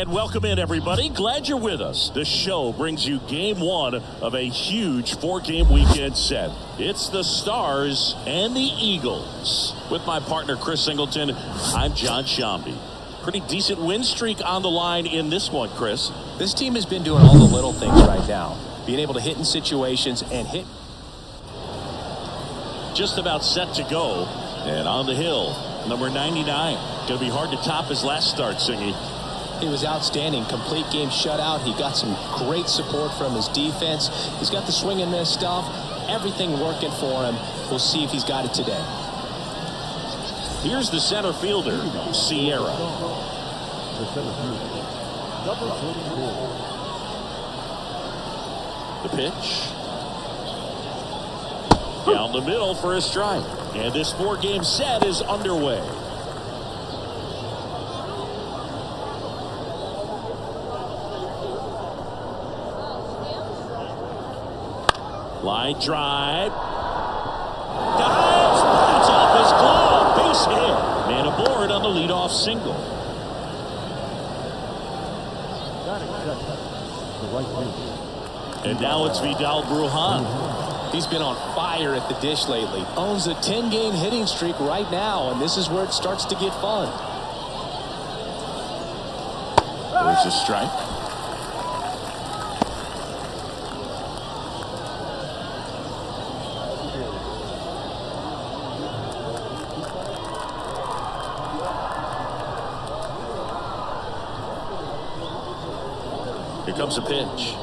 And welcome in, everybody. Glad you're with us. The show brings you game one of a huge four-game weekend set. It's the Stars and the Eagles. With my partner, Chris Singleton, I'm John Shambi. Pretty decent win streak on the line in this one, Chris. This team has been doing all the little things right now. Being able to hit in situations and hit. Just about set to go. And on the hill, number 99. Going to be hard to top his last start, Singy. He was outstanding. Complete game shutout. He got some great support from his defense. He's got the swing and miss stuff. Everything working for him. We'll see if he's got it today. Here's the center fielder, Sierra. The pitch. Down the middle for a strike. And this four-game set is underway. Line drive. Dives. It's off his glove. Base hit. Man aboard on the leadoff single. And now it's Vidal Brujan. He's been on fire at the dish lately. Owns a 10-game hitting streak right now, and this is where it starts to get fun. There's a strike. Here comes a pitch.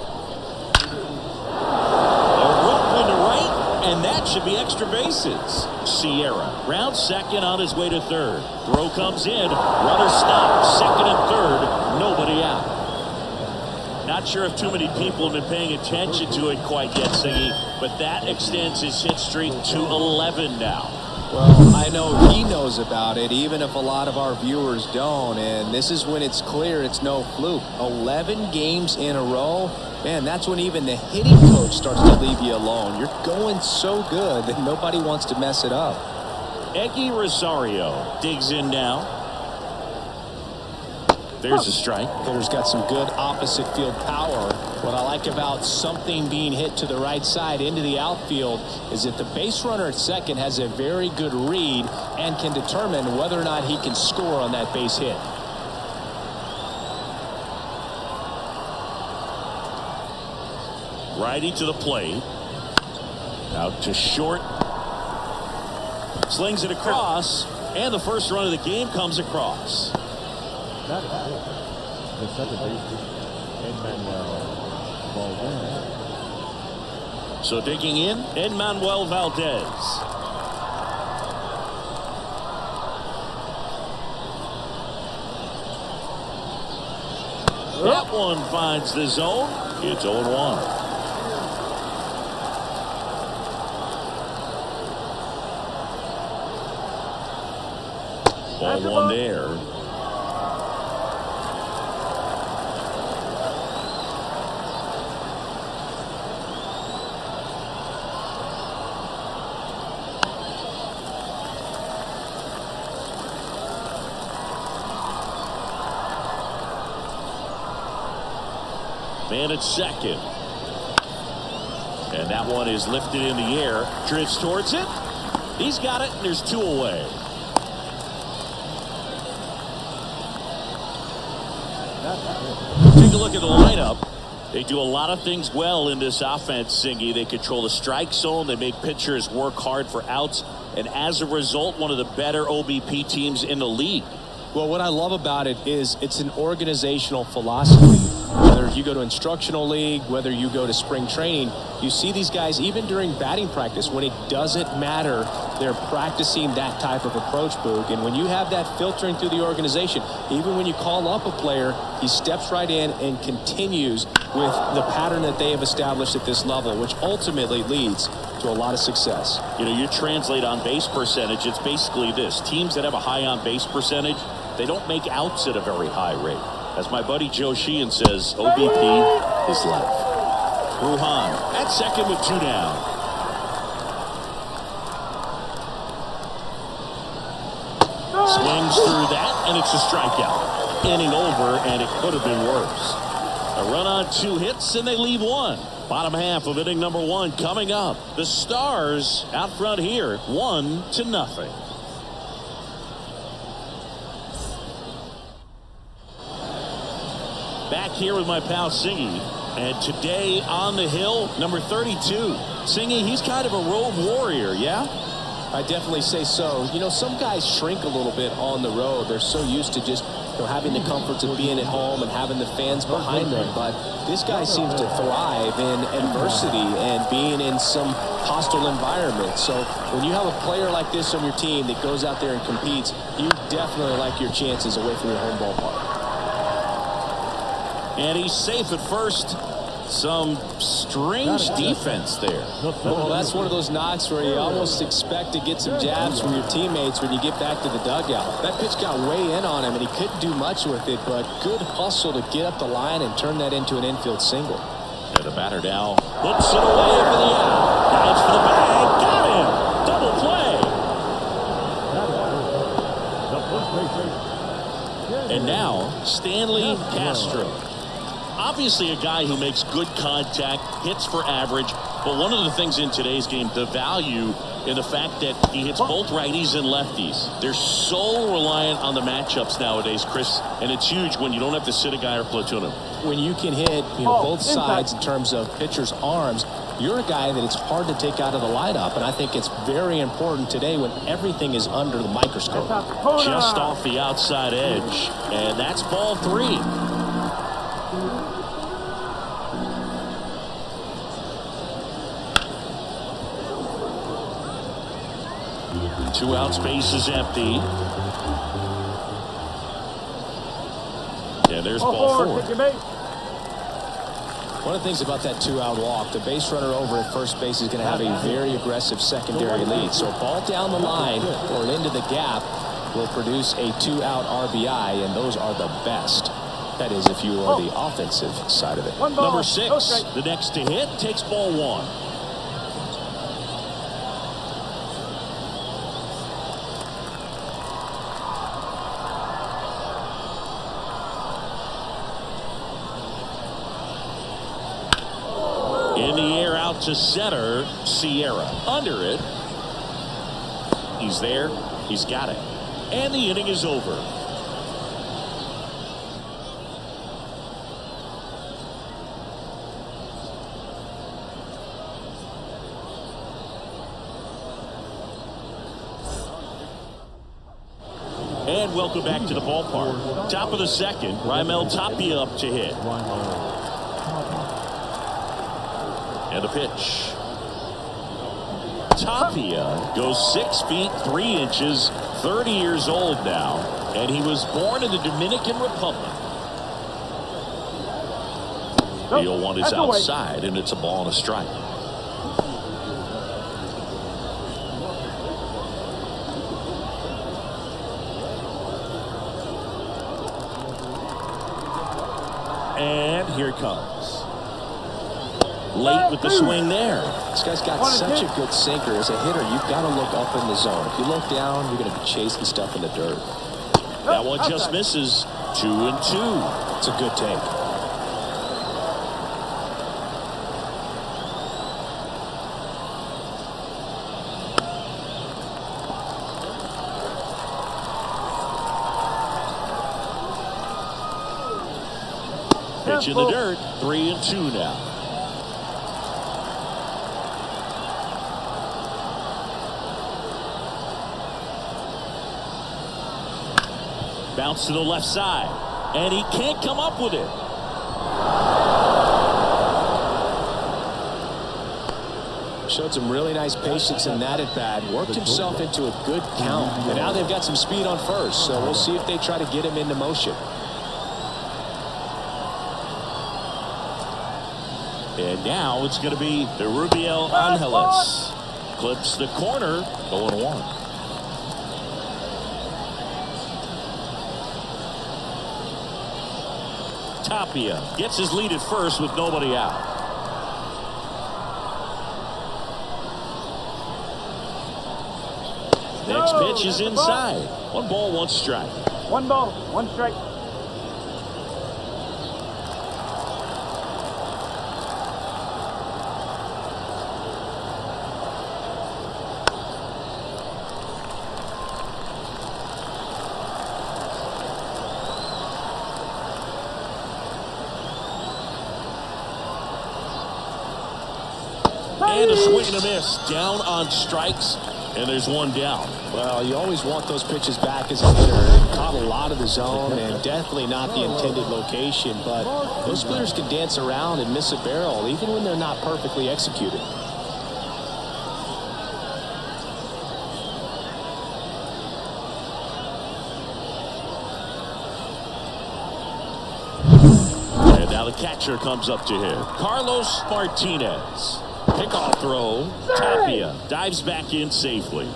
And that should be extra bases. Sierra round second on his way to third. Throw comes in. Runner stopped. Second and third. Nobody out. Not sure if too many people have been paying attention to it quite yet, Singy, but that extends his hit streak to 11 now. Well, I know he knows about it, even if a lot of our viewers don't. And this is when it's clear it's no fluke. 11 games in a row. Man, that's when even the hitting coach starts to leave you alone. You're going so good that nobody wants to mess it up. Eggy Rosario digs in now. There's a strike. Hitter's got some good opposite field power. What I like about something being hit to the right side into the outfield is that the base runner at second has a very good read and can determine whether or not he can score on that base hit. Righty to the plate. Out to short. Slings it across. And the first run of the game comes across. The second baseman, Valdez. So digging in, Enmanuel Valdez. That one finds the zone. It's 0-1. Ball one there. Man at second. And that one is lifted in the air. Drifts towards it. He's got it, and there's two away. Take a look at the lineup. They do a lot of things well in this offense, Singy. They control the strike zone. They make pitchers work hard for outs. And as a result, one of the better OBP teams in the league. Well, what I love about it is it's an organizational philosophy. Whether you go to instructional league, whether you go to spring training, you see these guys even during batting practice when it doesn't matter. They're practicing that type of approach, Boog. And when you have that filtering through the organization, even when you call up a player, he steps right in and continues with the pattern that they have established at this level, which ultimately leads to a lot of success. You know, you translate on base percentage, it's basically this. Teams that have a high on base percentage, they don't make outs at a very high rate. As my buddy Joe Sheehan says, OBP is life. Brujan at second with two down. Swings through that, and it's a strikeout. inning over, and it could have been worse. A run on 2 hits, and they leave 1. Bottom half of inning number 1 coming up. The Stars out front here, 1-0. Back here with my pal Singy, and today on the hill, number 32. Singy, he's kind of a road warrior, yeah? I definitely say so. You know, some guys shrink a little bit on the road. They're so used to just having the comforts of being at home and having the fans behind them. But this guy seems to thrive in adversity and being in some hostile environment. So when you have a player like this on your team that goes out there and competes, you definitely like your chances away from your home ballpark. And he's safe at first. Some strange defense there. Well, that's one of those knocks where you almost expect to get some jabs from your teammates when you get back to the dugout. That pitch got way in on him, and he couldn't do much with it, but good hustle to get up the line and turn that into an infield single. And the batter now looks it away for the out. Dives for the bag. Got him. Double play. And now, Stanley Castro. Obviously a guy who makes good contact, hits for average, but one of the things in today's game, the value in the fact that he hits both righties and lefties. They're so reliant on the matchups nowadays, Chris, and it's huge when you don't have to sit a guy or platoon him. When you can hit both sides in terms of pitchers' arms, you're a guy that it's hard to take out of the lineup, and I think it's very important today when everything is under the microscope. Just off the outside edge, and that's ball 3. 2 out, space is empty. Yeah, there's ball 4. One of the things about that 2-out walk, the base runner over at first base is going to have a very aggressive secondary lead. So a ball down the line or into the gap will produce a 2-out RBI, and those are the best. That is, if you are the offensive side of it. Number 6, the next to hit, takes ball 1. In the air out to center, Sierra. Under it. He's there. He's got it. And the inning is over. And welcome back to the ballpark. Top of the second, Raimel Tapia up to hit. And the pitch. Tapia goes 6 feet 3 inches, 30 years old now, and he was born in the Dominican Republic. The 0-1 is outside, and it's a ball and a strike. And here it comes. Late with the swing there. This guy's got such a good sinker. As a hitter, you've got to look up in the zone. If you look down, you're going to be chasing stuff in the dirt. That one just misses. 2-2. It's a good take. Pitch in the dirt. 3-2 now. Bounce to the left side, and he can't come up with it. Showed some really nice patience in that at bat. Worked himself into a good count. And now they've got some speed on first, so we'll see if they try to get him into motion. And now it's going to be the Rubiel Angeles. Clips the corner, 0-1. Tapia gets his lead at first with nobody out. Next pitch is inside. 1 ball, 1 strike. 1 ball, 1 strike. And a swing and a miss. Down on strikes, and there's one down. Well, you always want those pitches back as a hitter. Caught a lot of the zone and definitely not the intended location, but those splitters can dance around and miss a barrel even when they're not perfectly executed. And now the catcher comes up to him. Carlos Martinez. Pickoff throw. Tapia dives back in safely.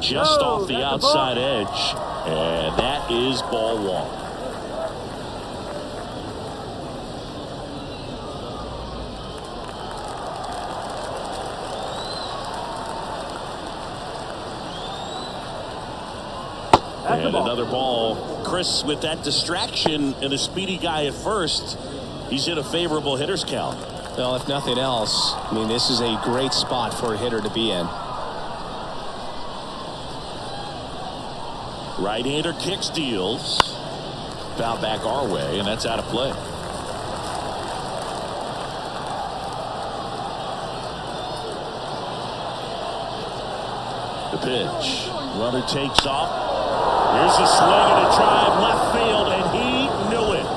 Just off the outside edge. And that is ball one. And another ball. Chris, with that distraction and a speedy guy at first, he's in a favorable hitter's count. Well, if nothing else, I mean, this is a great spot for a hitter to be in. Right-hander kicks, deals. Foul back our way, and that's out of play. The pitch. Runner takes off. Here's a swing and a drive left field, and he knew it.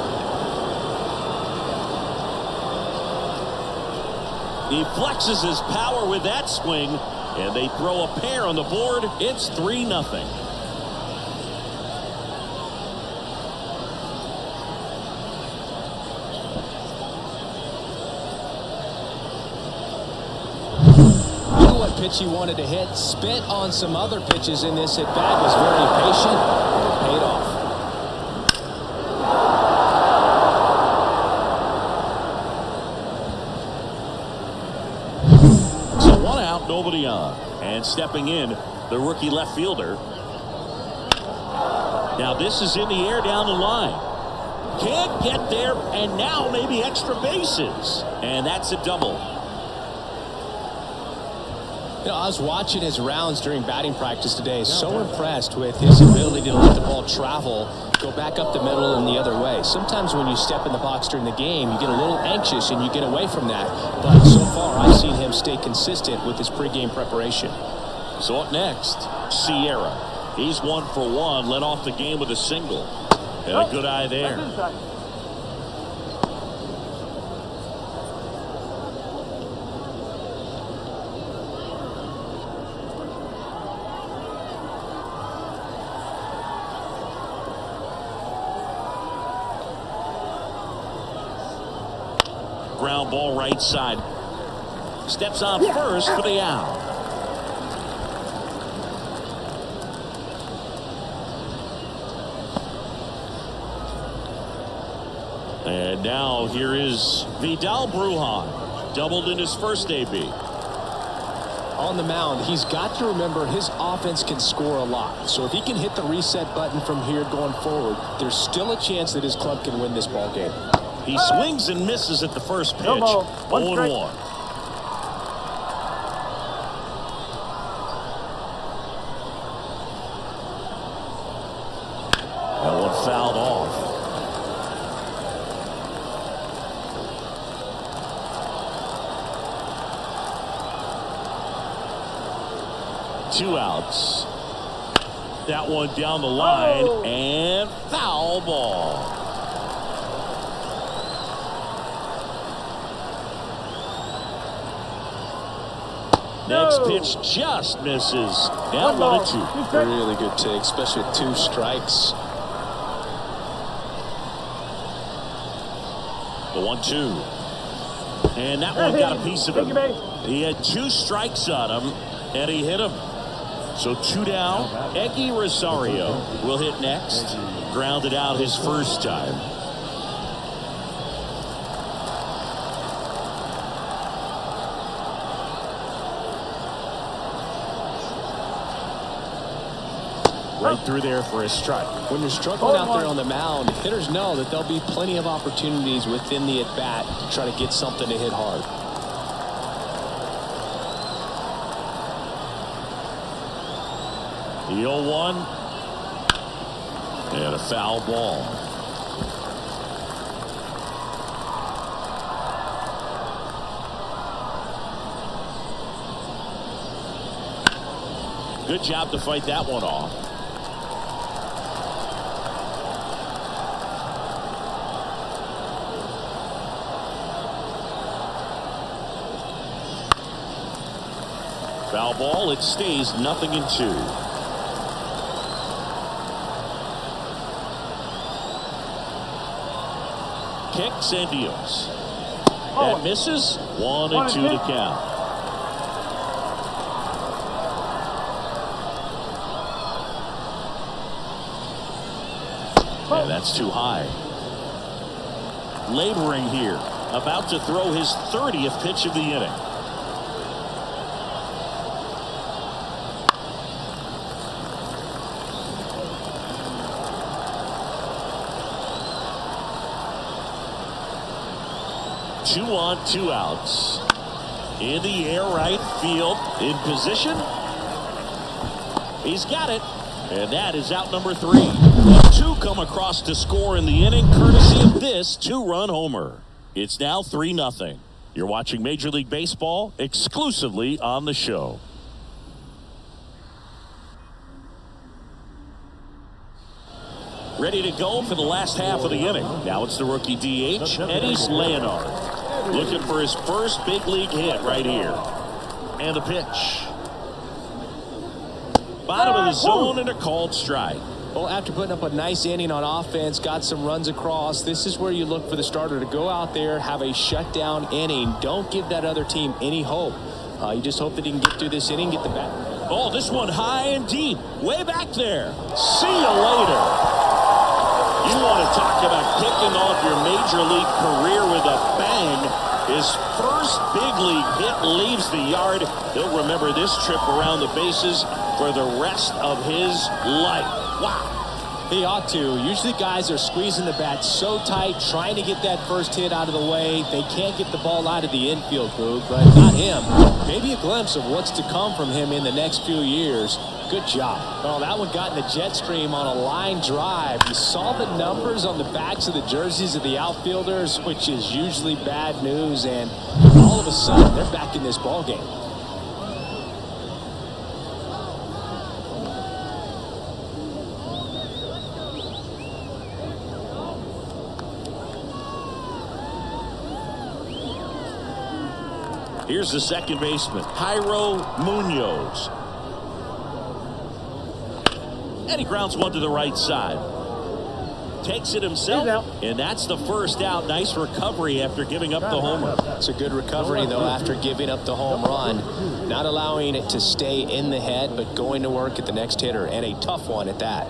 He flexes his power with that swing, and they throw a pair on the board. It's 3-0. Pitch he wanted to hit, spit on some other pitches in this at bat, was very patient, and it paid off. So one out, nobody on, and stepping in, the rookie left fielder. Now this is in the air down the line. Can't get there, and now maybe extra bases, and that's a double. You know, I was watching his rounds during batting practice today. So impressed with his ability to let the ball travel, go back up the middle and the other way. Sometimes when you step in the box during the game, you get a little anxious and you get away from that. But so far, I've seen him stay consistent with his pregame preparation. So up next, Sierra. He's 1 for 1, led off the game with a single. And a good eye there. Ground ball right side. Steps on first for the out. And now here is Vidal Brujan. Doubled in his first AB. On the mound, he's got to remember his offense can score a lot. So if he can hit the reset button from here going forward, there's still a chance that his club can win this ball game. He swings and misses at the first pitch. 0-1. That one fouled off. Two outs. That one down the line and foul ball. Next pitch just misses. Down 1-2. Really good take, especially with 2 strikes. The 1-2. And that one got a piece of him. He had 2 strikes on him, and he hit him. So 2 down. Eggy Rosario will hit next. Grounded out his first time. Right through there for a strike. When you're struggling out there on the mound, hitters know that there'll be plenty of opportunities within the at-bat to try to get something to hit hard. The 0-1. And a foul ball. Good job to fight that one off. Foul ball. It stays 0-2. Kicks and deals. That misses. 1-2 to count. And that's too high. Laboring here. About to throw his 30th pitch of the inning. Two on, two outs. In the air, right field. In position. He's got it. And that is out number 3. Two come across to score in the inning, courtesy of this two-run homer. It's now 3-0. You're watching Major League Baseball exclusively on the show. Ready to go for the last half of the inning. Now it's the rookie DH, Eddie Leonard. Looking for his first big league hit right here. And the pitch. Bottom of the zone and a called strike. Well, after putting up a nice inning on offense, got some runs across, this is where you look for the starter to go out there, have a shutdown inning. Don't give that other team any hope. You just hope that he can get through this inning, get the bat. Oh, this one high and deep. Way back there. See you later. You want to talk about kicking off your major league career with a bang. His first big league hit leaves the yard. He'll remember this trip around the bases for the rest of his life. Wow. He ought to. Usually guys are squeezing the bat so tight, trying to get that first hit out of the way. They can't get the ball out of the infield, Boog, but not him. Maybe a glimpse of what's to come from him in the next few years. Good job. Oh, that one got in the jet stream on a line drive. You saw the numbers on the backs of the jerseys of the outfielders, which is usually bad news, and all of a sudden, they're back in this ball game. Here's the second baseman, Jairo Munoz. And he grounds one to the right side. Takes it himself, and that's the first out. Nice recovery after giving up the homer. It's a good recovery, though, after giving up the home run. Not allowing it to stay in the head, but going to work at the next hitter, and a tough one at that.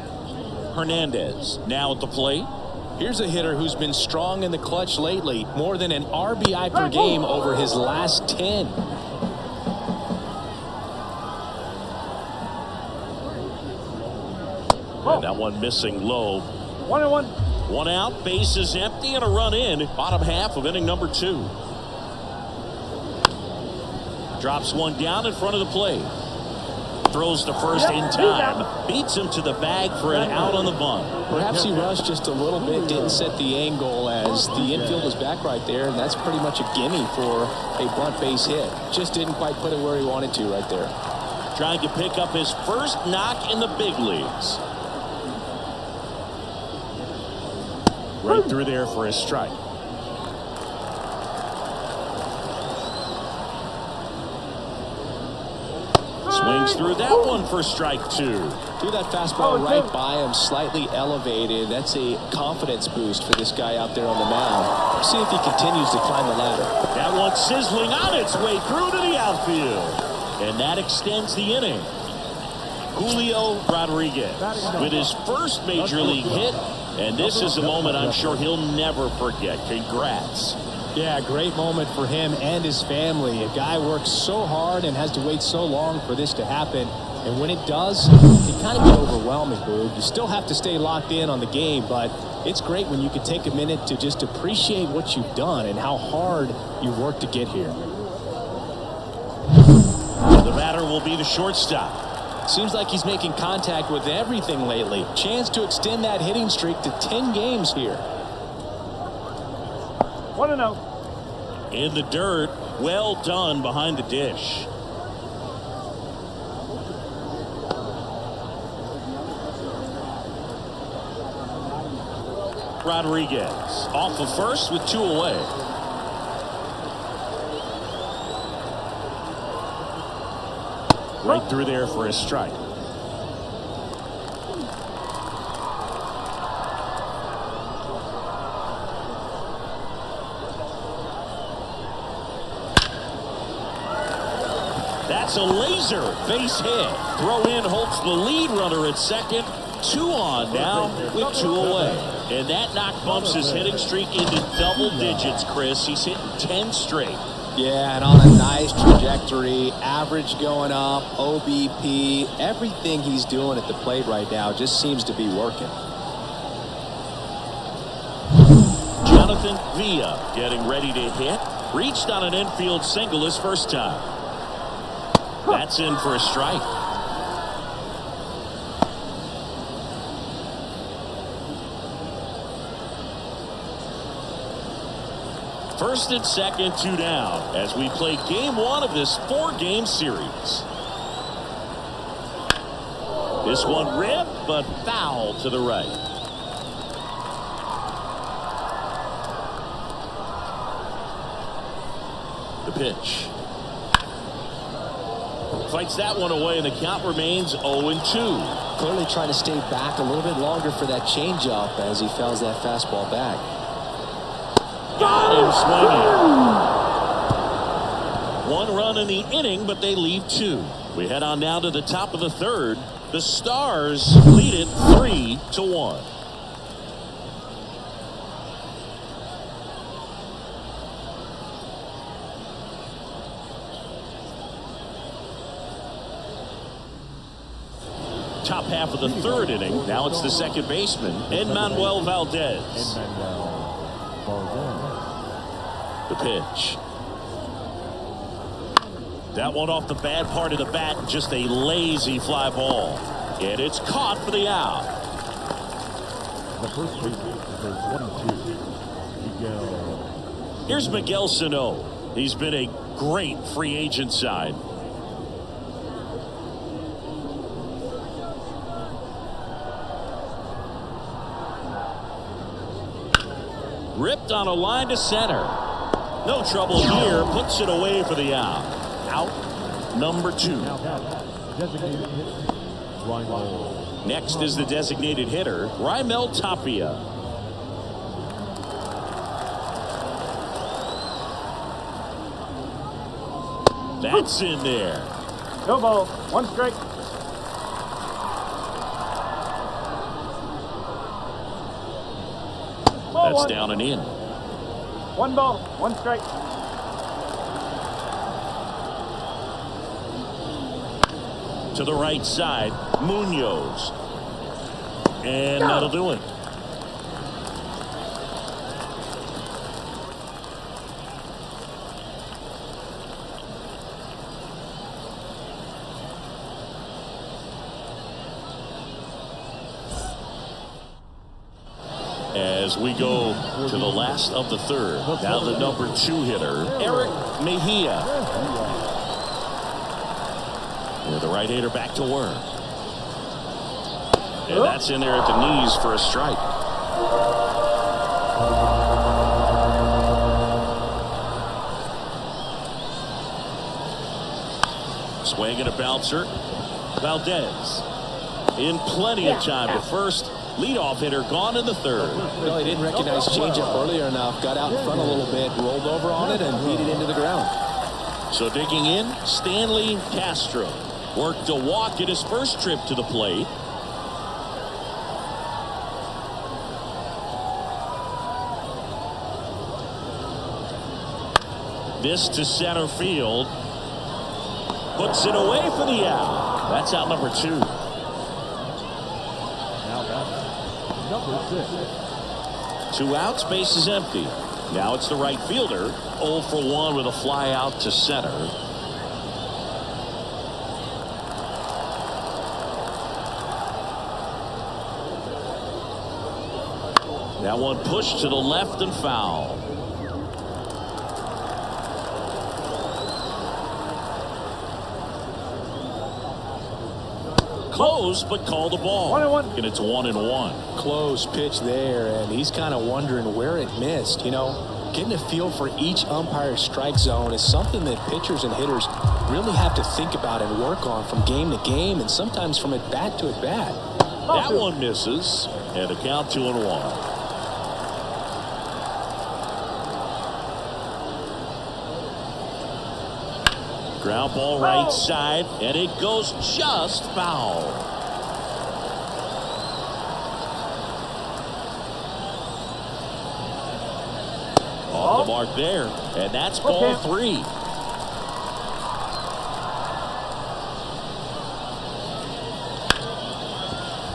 Hernandez now at the plate. Here's a hitter who's been strong in the clutch lately. More than an RBI per game over his last 10. And that one missing low. 1-1. One out, base is empty, and a run in. Bottom half of inning number 2. Drops one down in front of the plate. Throws to first in time. Beats him to the bag for an out on the bunt. Perhaps he rushed just a little bit, didn't set the angle as the infield was back right there, and that's pretty much a gimme for a bunt base hit. Just didn't quite put it where he wanted to right there. Trying to pick up his first knock in the big leagues. Right through there for a strike. Swings through that one for strike 2. Threw that fastball right by him, slightly elevated. That's a confidence boost for this guy out there on the mound. See if he continues to climb the ladder. That one sizzling on its way through to the outfield. And that extends the inning. Julio Rodriguez with his first major league hit. And this is a moment I'm sure he'll never forget. Congrats. Yeah, great moment for him and his family. A guy works so hard and has to wait so long for this to happen. And when it does, it kind of gets overwhelming, Boog. You still have to stay locked in on the game, but it's great when you can take a minute to just appreciate what you've done and how hard you've worked to get here. The batter will be the shortstop. Seems like he's making contact with everything lately. Chance to extend that hitting streak to 10 games here. 1-0. In the dirt. Well done behind the dish. Rodriguez off of first with 2 away. Right through there for a strike. That's a laser base hit. Throw in holds the lead runner at second. 2 on now with 2 away. And that knock bumps his hitting streak into double digits, Chris. He's hitting 10 straight. Yeah, and on a nice trajectory, average going up, OBP, everything he's doing at the plate right now just seems to be working. Jonathan Villa getting ready to hit. Reached on an infield single his first time. That's in for a strike. First and second, 2 down as we play game 1 of this 4-game series. This one ripped, but foul to the right. The pitch. Fights that one away, and the count remains 0-2. Clearly trying to stay back a little bit longer for that changeup as he fouls that fastball back. Got him swinging. 1 run in the inning, but they leave 2. We head on now to the top of the 3rd. The Stars lead it 3-1. Top half of the 3rd inning. Now it's the second baseman, Enmanuel Valdez. The pitch. That one off the bad part of the bat, just a lazy fly ball. And it's caught for the out. The first baseman is 1-2. Here's Miguel Sano. He's been a great free agent sign. Ripped on a line to center. No trouble here. Puts it away for the out. Out number 2. Next is the designated hitter, Raimel Tapia. That's in there. No ball. 1 strike. That's down and in. 1 ball. 1 strike. To the right side, Munoz. And that'll do it. As we go to the last of the 3rd, now the number 2 hitter, Eric Mejia. And the right-hander back to work. And that's in there at the knees for a strike. Swing and a bouncer. Valdez in plenty of time to first. Leadoff hitter gone in the 3rd. Well, he didn't recognize changeup earlier enough. Got out in front a little bit, rolled over on it, and beat it into the ground. So digging in, Stanley Castro. Worked a walk in his first trip to the plate. This to center field. Puts it away for the out. That's out number 2. Number 6. 2 outs, base is empty. Now it's the right fielder. 0 for 1 with a fly out to center. That one pushed to the left and foul. Close, but call the ball. 1-1. And it's 1-1. Close pitch there, and he's kind of wondering where it missed. You know, getting a feel for each umpire's strike zone is something that pitchers and hitters really have to think about and work on from game to game, and sometimes from at bat to at bat. That one misses, and a count 2-1. Ground ball right side, and it goes just foul. Off the mark there, and that's ball 3.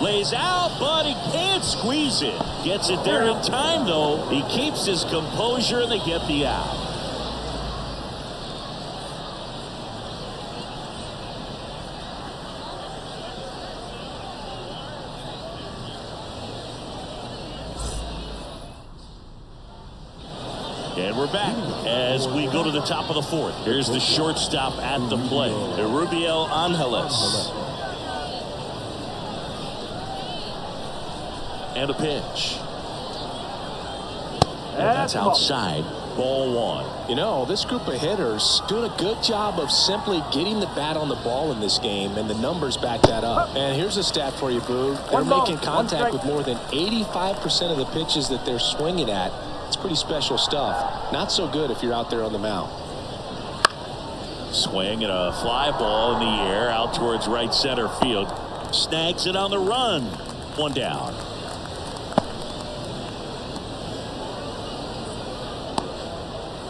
Lays out, but he can't squeeze it. Gets it there in time, though. He keeps his composure, and they get the out. And we're back as we go to the top of the 4th. Here's the shortstop at the plate, Rubiel Angeles. And a pitch. And that's outside. Ball 1. You know, this group of hitters doing a good job of simply getting the bat on the ball in this game, and the numbers back that up. And here's a stat for you, Boo. They're making contact with more than 85% of the pitches that they're swinging at. It's pretty special stuff. Not so good if you're out there on the mound. Swing and a fly ball in the air out towards right center field. Snags it on the run. 1 down.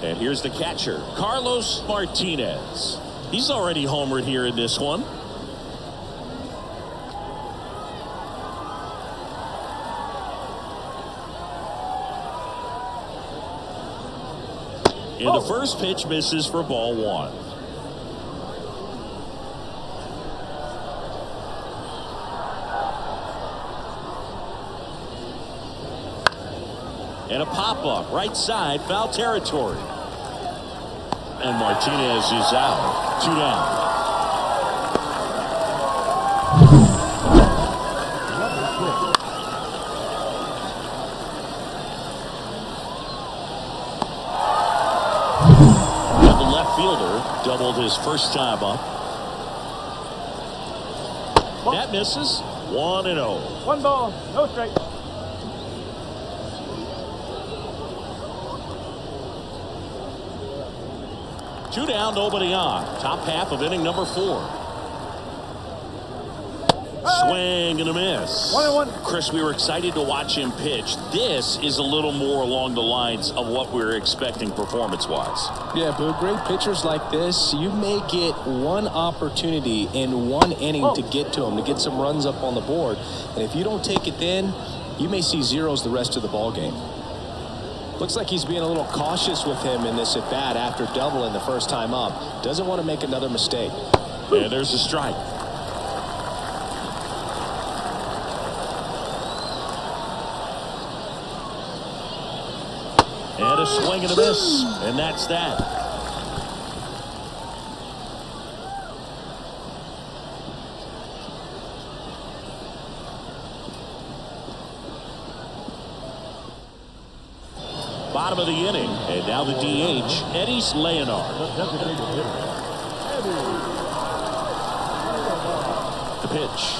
And here's the catcher, Carlos Martinez. He's already homered here in this one. And the first pitch misses for ball 1. And a pop-up, right side, foul territory. And Martinez is out. 2 down. Doubled his first time up. That misses. 1-0. 1 ball, no strike. Two down, nobody on. Top half of inning number 4. Swing and a miss. 1-1. Chris, we were excited to watch him pitch. This is a little more along the lines of what we were expecting performance-wise. Yeah, but great pitchers like this, you may get one opportunity in one inning to get to them, to get some runs up on the board. And if you don't take it then, you may see zeros the rest of the ball game. Looks like he's being a little cautious with him in this at-bat after doubling the first time up. Doesn't want to make another mistake. And there's a strike. And a swing and a miss. And that's that. Bottom of the inning. And now the DH, Eddie Leonard. The pitch.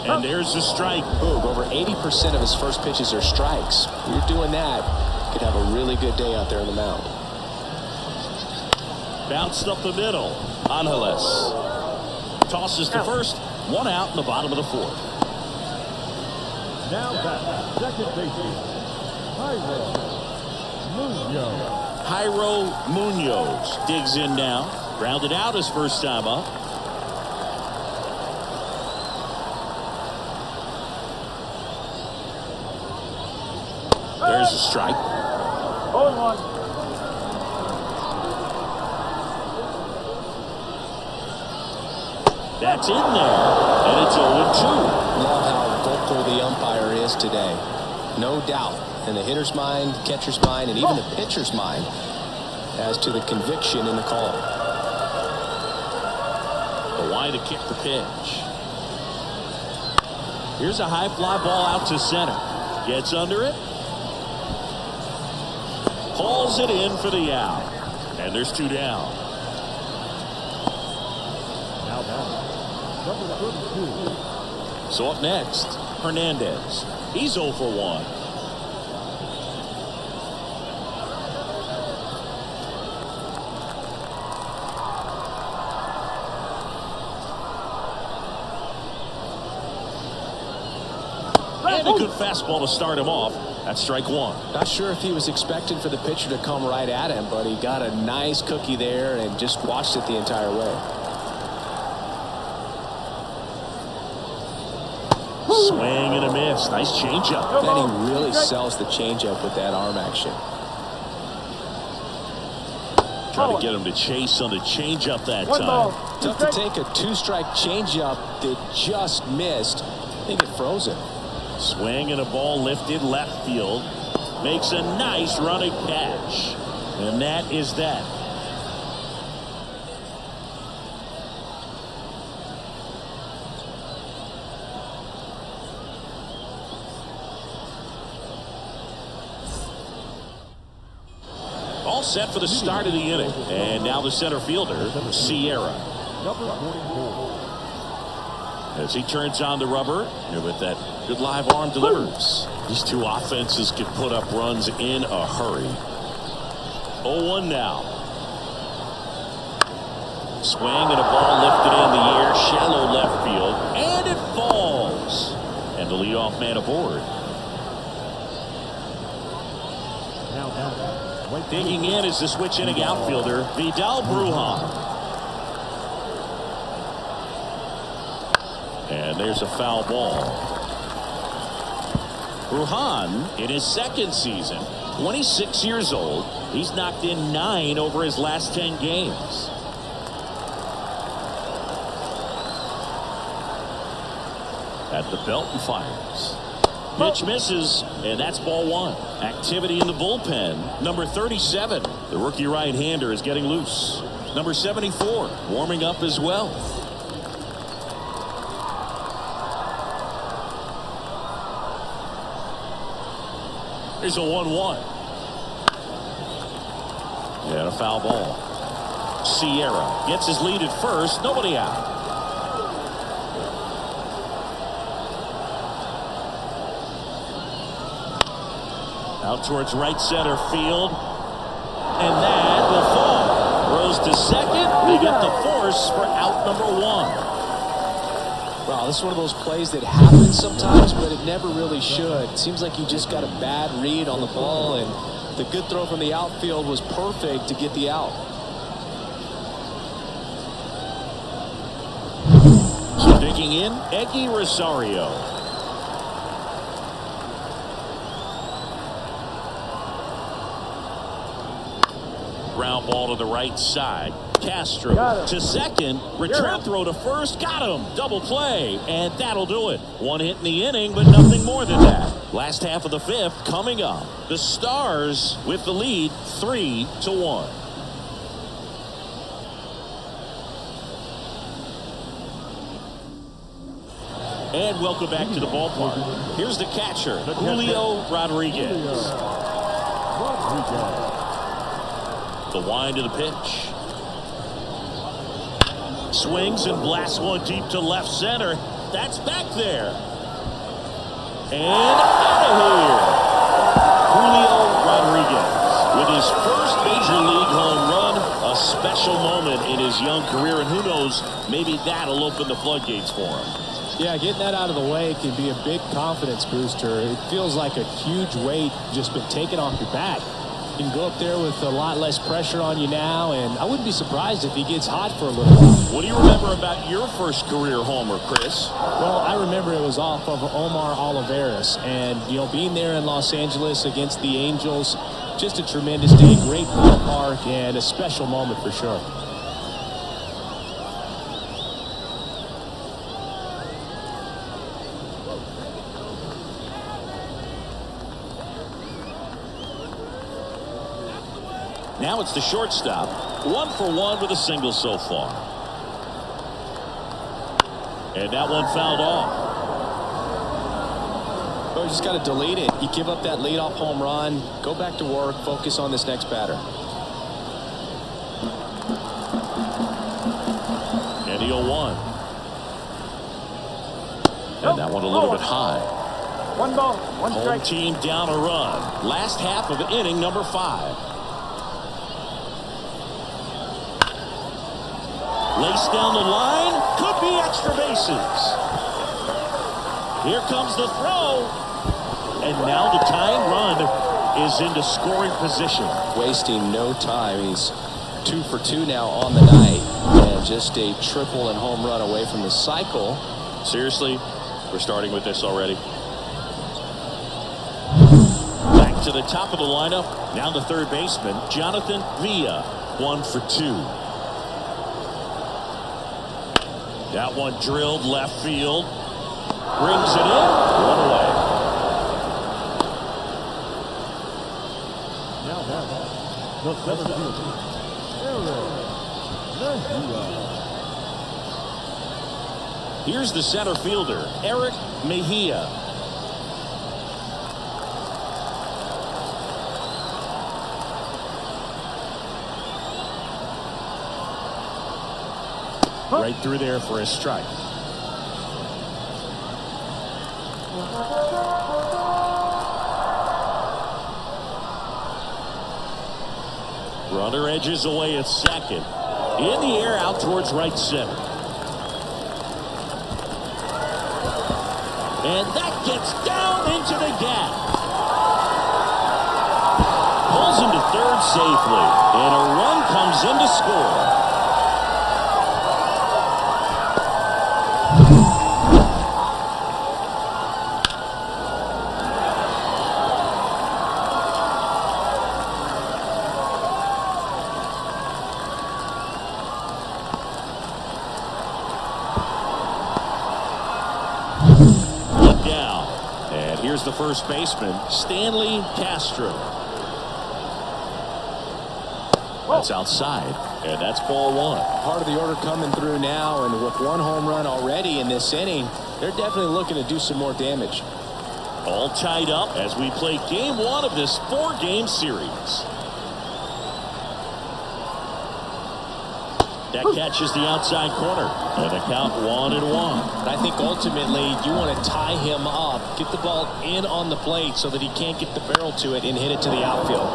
And there's the strike. Boog, over 80% of his first pitches are strikes. If you're doing that, you could have a really good day out there on the mound. Bounced up the middle. Angeles tosses to first. 1 out in the bottom of the 4th. Now back, second baseman, Jairo Munoz digs in now. Grounded out his first time up. There's a strike. 0-1. That's in there. And it's 0-2. Love how methodical the umpire is today. No doubt in the hitter's mind, catcher's mind, and even the pitcher's mind as to the conviction in the call. The line to kick the pitch. Here's a high fly ball out to center. Gets under it. Pulls it in for the out. And there's 2 down. Now down. Number 32. So up next, Hernandez. He's 0 for 1. And a good fastball to start him off. That's strike 1. Not sure if he was expecting for the pitcher to come right at him, but he got a nice cookie there and just watched it the entire way. Swing and a miss. Nice changeup. And he really sells the changeup with that arm action. Try to get him to chase on the changeup that time. Tough to take a 2-strike changeup that just missed. I think it froze him. Swing and a ball lifted left field. Makes a nice running catch. And that is that. All set for the start of the inning. And now the center fielder, Sierra. Number 44. As he turns on the rubber, and with that good live arm delivers. These two offenses can put up runs in a hurry. 0-1 now. Swing and a ball lifted in the air, shallow left field, and it falls. And the leadoff man aboard. Now down. Digging in is the switch inning outfielder, Vidal Brujan. And there's a foul ball. Brujan, in his second season, 26 years old. He's knocked in 9 over his last 10 games. At the belt and fires. Pitch misses, and that's ball 1. Activity in the bullpen. Number 37, the rookie right-hander, is getting loose. Number 74, warming up as well. There's a 1-1. And a foul ball. Sierra gets his lead at first. Nobody out. Out towards right center field. And that will fall. Rose to second. They get the force for out number 1. Wow, this is one of those plays that happens sometimes, but it never really should. It seems like he just got a bad read on the ball, and the good throw from the outfield was perfect to get the out. So digging in, Eggy Rosario. Ground ball to the right side. Castro to second. Return throw to first. Got him. Double play. And that'll do it. 1 hit in the inning, but nothing more than that. Last half of the 5th coming up. The Stars with the lead 3-1. And welcome back to the ballpark. Here's the catcher, Julio Rodriguez. The wind of the pitch. Swings and blasts one deep to left center. That's back there. And out of here. Julio Rodriguez with his first major league home run. A special moment in his young career. And who knows, maybe that'll open the floodgates for him. Yeah, getting that out of the way can be a big confidence booster. It feels like a huge weight just been taken off your back. You can go up there with a lot less pressure on you now, and I wouldn't be surprised if he gets hot for a little while. What do you remember about your first career homer, Chris? Well, I remember it was off of Omar Olivares, and, you know, being there in Los Angeles against the Angels, just a tremendous day, great ballpark, and a special moment for sure. Now it's the shortstop. 1 for 1 with a single so far. And that one fouled off. Oh, you just got to delete it. You give up that leadoff home run. Go back to work. Focus on this next batter. And the 0-1. And that one a little bit high. 1 ball, 1 Home strike. team down a run. Last half of inning number 5. Laced down the line. Could be extra bases. Here comes the throw. And now the tying run is into scoring position. Wasting no time. He's 2 for 2 now on the night. And just a triple and home run away from the cycle. Seriously, we're starting with this already. Back to the top of the lineup. Now the third baseman, Jonathan Villa. 1 for 2. That one drilled left field. Brings it in. 1 away. Now batting, the center fielder, Here's the center fielder, Eric Mejia. Right through there for a strike. Runner edges away at second. In the air out towards right center. And that gets down into the gap. Pulls him to third safely. And a run comes in to score. The first baseman, Stanley Castro. That's outside, and that's ball 1. Part of the order coming through now, and with 1 home run already in this inning, they're definitely looking to do some more damage. All tied up as we play game 1 of this 4-game series. That catches the outside corner, and a count 1-1. I think ultimately you want to tie him up, get the ball in on the plate so that he can't get the barrel to it and hit it to the outfield.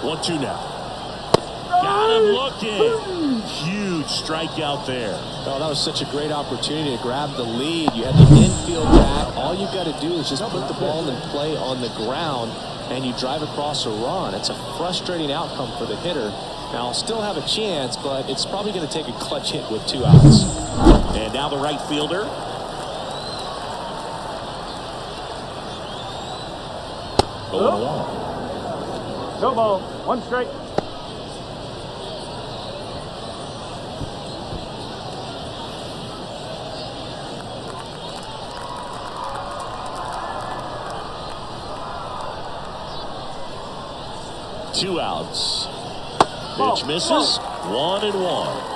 1-2 now. Got him looking. Huge strikeout there. Oh, that was such a great opportunity to grab the lead. You had the infield back. All you got to do is just put the ball in play on the ground, and you drive across a run. It's a frustrating outcome for the hitter. Now, still have a chance, but it's probably going to take a clutch hit with 2 outs. And now the right fielder. No ball, 1 strike. Two outs. Pitch misses. 1-1.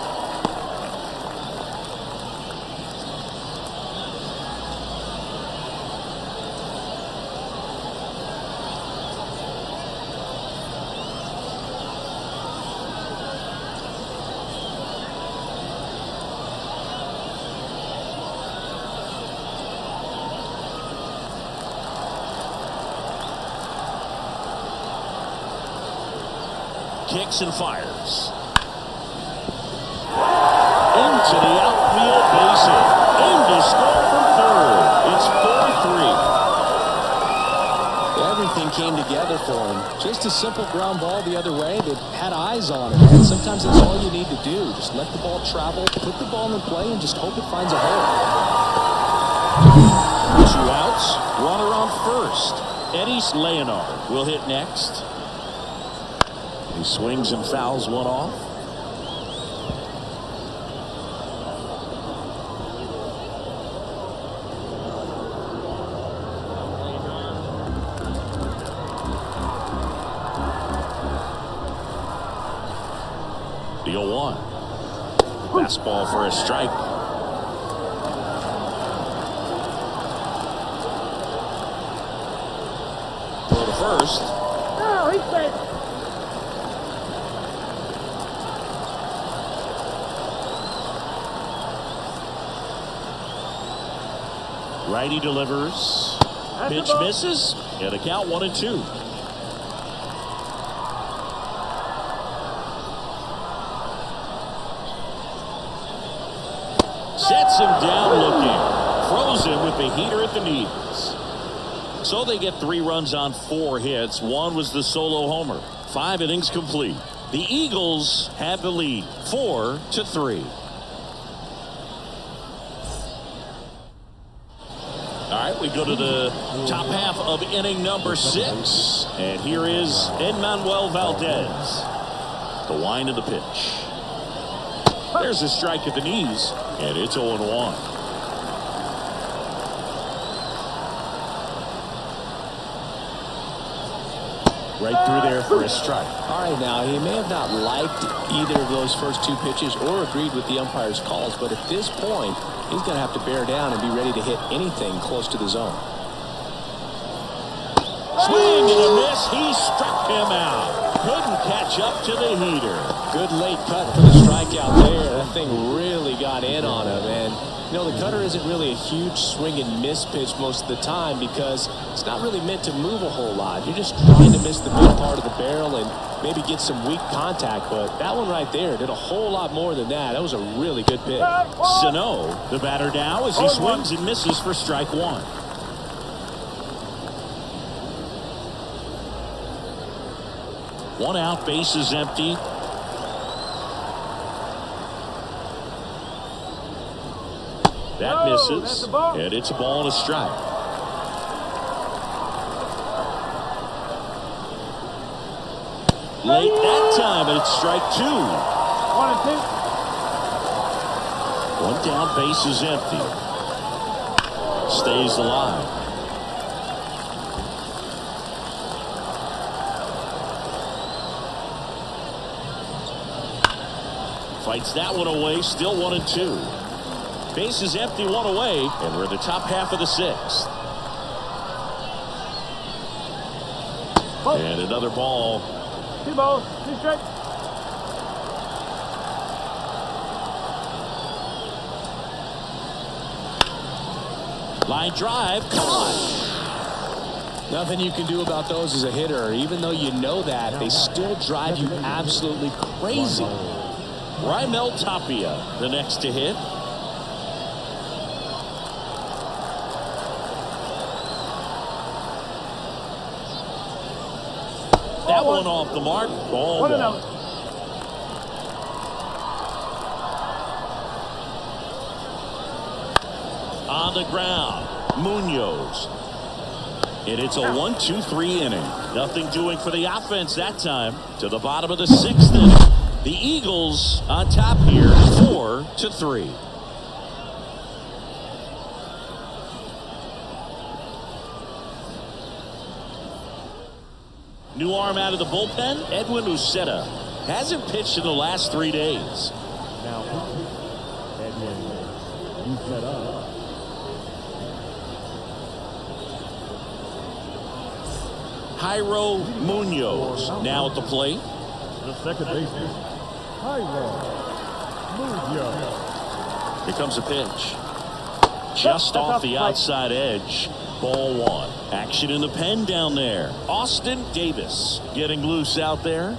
Kicks and fires. Into the outfield base hit. Aimed to score from third. It's 4-3. Everything came together for him. Just a simple ground ball the other way that had eyes on it. And sometimes that's all you need to do. Just let the ball travel, put the ball in play, and just hope it finds a hole. 2 outs. Runner on first. Eddie Leonard will hit next. He swings and fouls one off. 1. Fastball for a strike. Throw to first. No, he's safe. Righty delivers. Pitch misses. And a count 1-2. Sets him down looking. Throws him with the heater at the knees. So they get 3 runs on 4 hits. 1 was the solo homer. 5 innings complete. The Eagles have the lead 4-3. All right, we go to the top half of inning number 6. And here is Manuel Valdez. The wind of the pitch. There's a strike at the knees, and it's 0-1. Right through there for a strike. All right, now, he may have not liked either of those first 2 pitches or agreed with the umpire's calls, but at this point, he's going to have to bear down and be ready to hit anything close to the zone. Swing and a miss. He struck him out. Couldn't catch up to the heater. Good late cut for the strikeout there. That thing really got in on him. And, you know, the cutter isn't really a huge swing and miss pitch most of the time because it's not really meant to move a whole lot. You're just trying to miss the mid part of the barrel and maybe get some weak contact. But that one right there did a whole lot more than that. That was a really good pitch. Sano, the batter now, as he swings and misses for strike 1. One out, bases empty. That misses, and it's a ball and a strike. Late that time, and it's strike 2. 1-2. 1 down, bases empty. Stays alive. Fights that one away, still 1-2. Bases empty, 1 away, and we're in the top half of the 6th. And another ball. 2 balls, 2 strikes. Line drive, caught. Nothing you can do about those as a hitter. Even though you know that, they still drive you absolutely crazy. Raimel Tapia, the next to hit. That one off the mark. Ball 1. On the ground, Munoz. And it's a 1-2-3 inning. Nothing doing for the offense that time. To the bottom of the 6th inning. The Eagles on top here, 4-3. New arm out of the bullpen, Edwin Uceta. Hasn't pitched in the last 3 days. Now, Edwin Uceta. Jairo Munoz now at the plate. The second baseman, Jairo Munoz. Here comes a pitch. Just off the outside edge. Ball 1. Action in the pen down there. Austin Davis getting loose out there.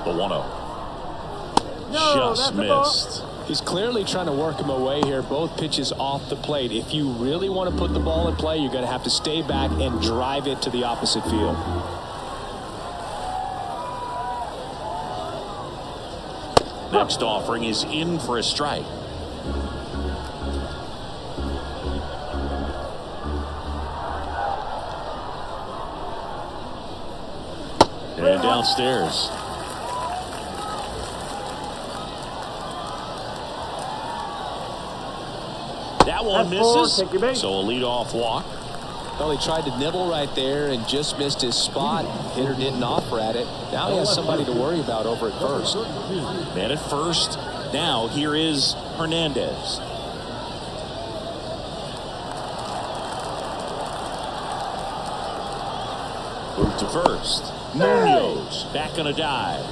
The 1-0. Just missed. He's clearly trying to work him away here. Both pitches off the plate. If you really want to put the ball in play, you're going to have to stay back and drive it to the opposite field. Next offering is in for a strike. And downstairs. That one misses, so a leadoff walk. Well, he tried to nibble right there and just missed his spot. Hitter didn't offer at it. Now he has somebody to worry about over at first. Man at first. Now here is Hernandez. Move to first. Munoz back on a dive.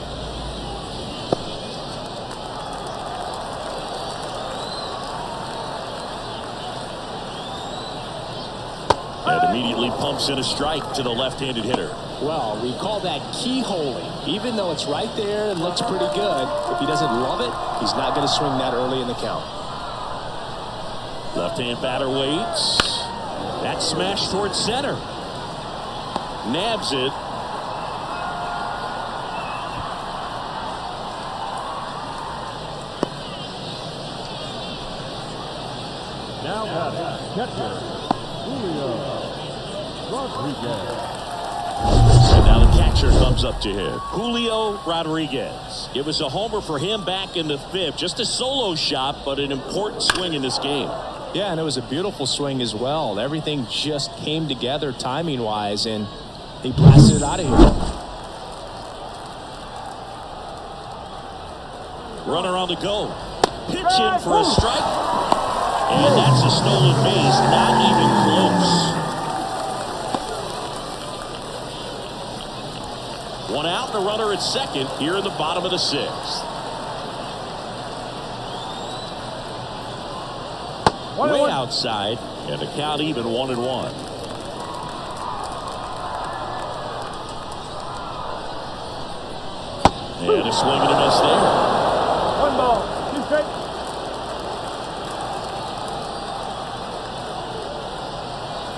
And immediately pumps in a strike to the left-handed hitter. Well, we call that keyholing. Even though it's right there and looks pretty good, if he doesn't love it, he's not going to swing that early in the count. Left-hand batter waits. That smash towards center. Nabs it. Now batting, catcher, Julio Rodriguez. And now the catcher comes up to him. Julio Rodriguez. It was a homer for him back in the fifth. Just a solo shot, but an important swing in this game. Yeah, and it was a beautiful swing as well. Everything just came together timing-wise, and he blasted it out of here. Runner on the go. Pitch in for a strike. And that's a stolen base. Not even close. One out and a runner at second here in the bottom of the sixth. Way outside, and the count even 1-1. And a swing and a miss there. 1 ball, 2 strikes.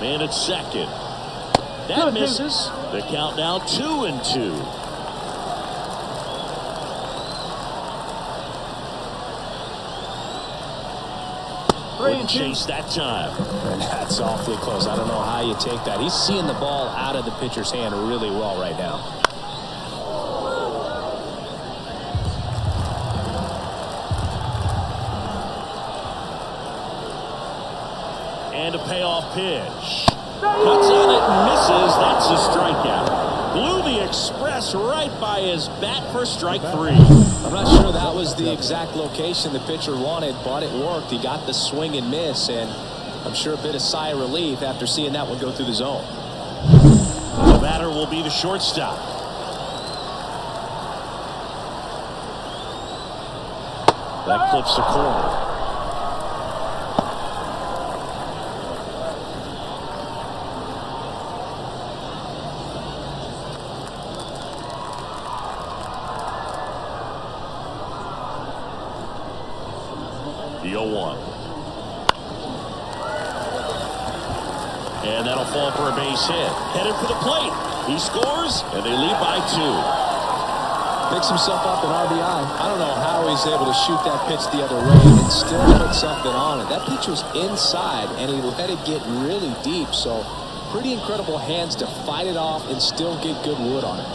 Man at second. That misses. The count now 2-2. Wouldn't chase that time. And that's awfully close. I don't know how you take that. He's seeing the ball out of the pitcher's hand really well right now. And a payoff pitch. Cuts on it and misses. That's a strikeout. Blew the express right by his bat for strike 3. I'm not sure that was the exact location the pitcher wanted, but it worked. He got the swing and miss, and I'm sure a bit of sigh of relief after seeing that one go through the zone. The batter will be the shortstop. That clips the corner. The 0-1. And that'll fall for a base hit. Headed for the plate. He scores, and they lead by 2. Picks himself up an RBI. I don't know how he's able to shoot that pitch the other way and still put something on it. That pitch was inside, and he let it get really deep. So pretty incredible hands to fight it off and still get good wood on it.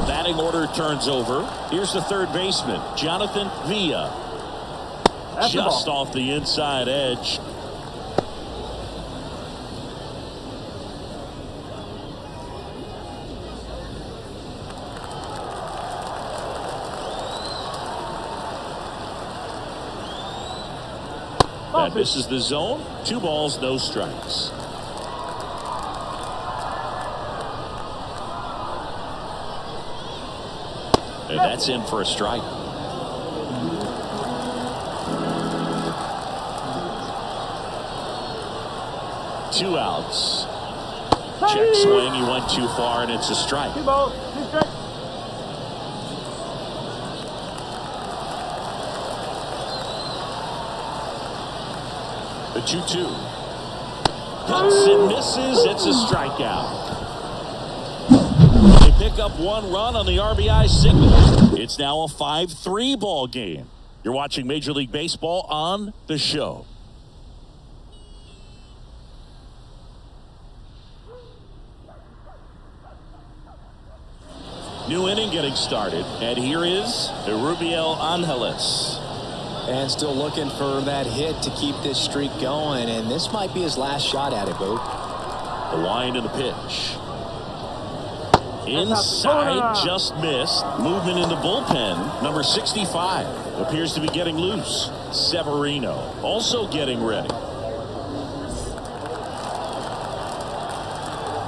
Batting order turns over. Here's the third baseman, Jonathan Villa. Just off the inside edge. That misses the zone. 2 balls, no strikes. And that's in for a strike. Two outs. Check swing. He went too far, and it's a strike. 2 balls, 2 strikes. The 2-2. Cuts and misses. It's a strikeout. They pick up 1 run on the RBI signal. It's now a 5-3 ball game. You're watching Major League Baseball on The Show. New inning getting started. And here is Rubio Angeles. And still looking for that hit to keep this streak going. And this might be his last shot at it, Boat. The wind of the pitch. Inside, just missed. Movement in the bullpen. Number 65 appears to be getting loose. Severino also getting ready.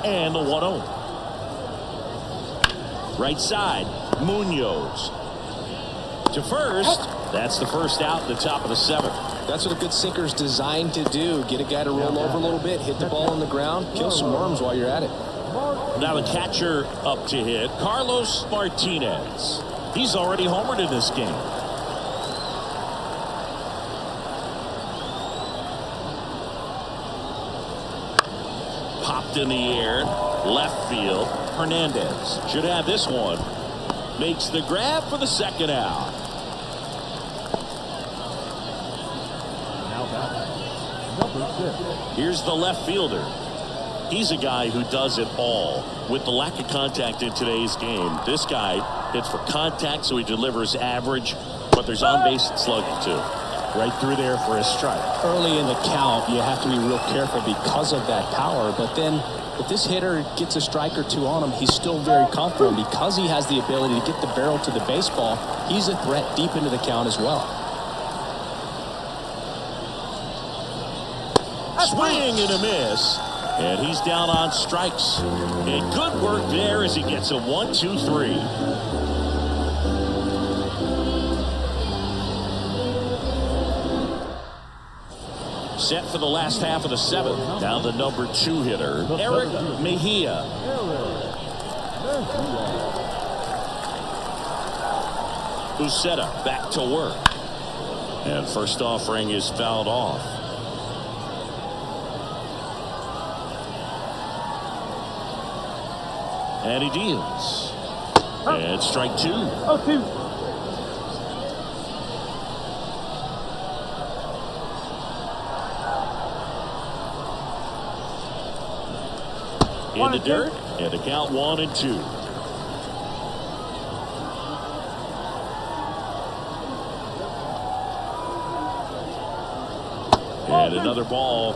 And the 1-0. Right side, Munoz. To first. That's the first out at the top of the 7th. That's what a good sinker's designed to do. Get a guy to roll over a little bit, hit the ball on the ground, kill some worms while you're at it. Now the catcher up to hit, Carlos Martinez. He's already homered in this game. Popped in the air, left field. Hernandez should have this one. Makes the grab for the second out. Here's the left fielder. He's a guy who does it all. With the lack of contact in today's game, this guy hits for contact, so he delivers average, but there's on-base slugging too. Right through there for a strike. Early in the count, you have to be real careful because of that power, but then if this hitter gets a strike or two on him, he's still very comfortable. Because he has the ability to get the barrel to the baseball, he's a threat deep into the count as well. Swing and a miss. And he's down on strikes. And good work there as he gets a 1-2-3. Set for the last half of the 7th. Now the number 2 hitter, Eric Mejia. Uceta back to work. And first offering is fouled off. And he deals. And strike 2. In the dirt, and the count 1-2. And another ball.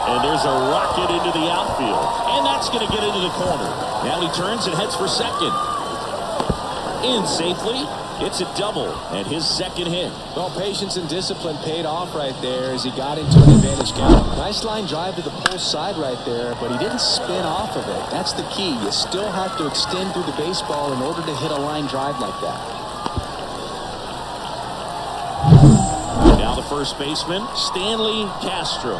And there's a rocket into the outfield. And that's going to get into the corner. Now he turns and heads for second. In safely. It's a double and his second hit. Well, patience and discipline paid off right there as he got into an advantage count. Nice line drive to the pull side right there, but he didn't spin off of it. That's the key. You still have to extend through the baseball in order to hit a line drive like that. Now the first baseman, Stanley Castro.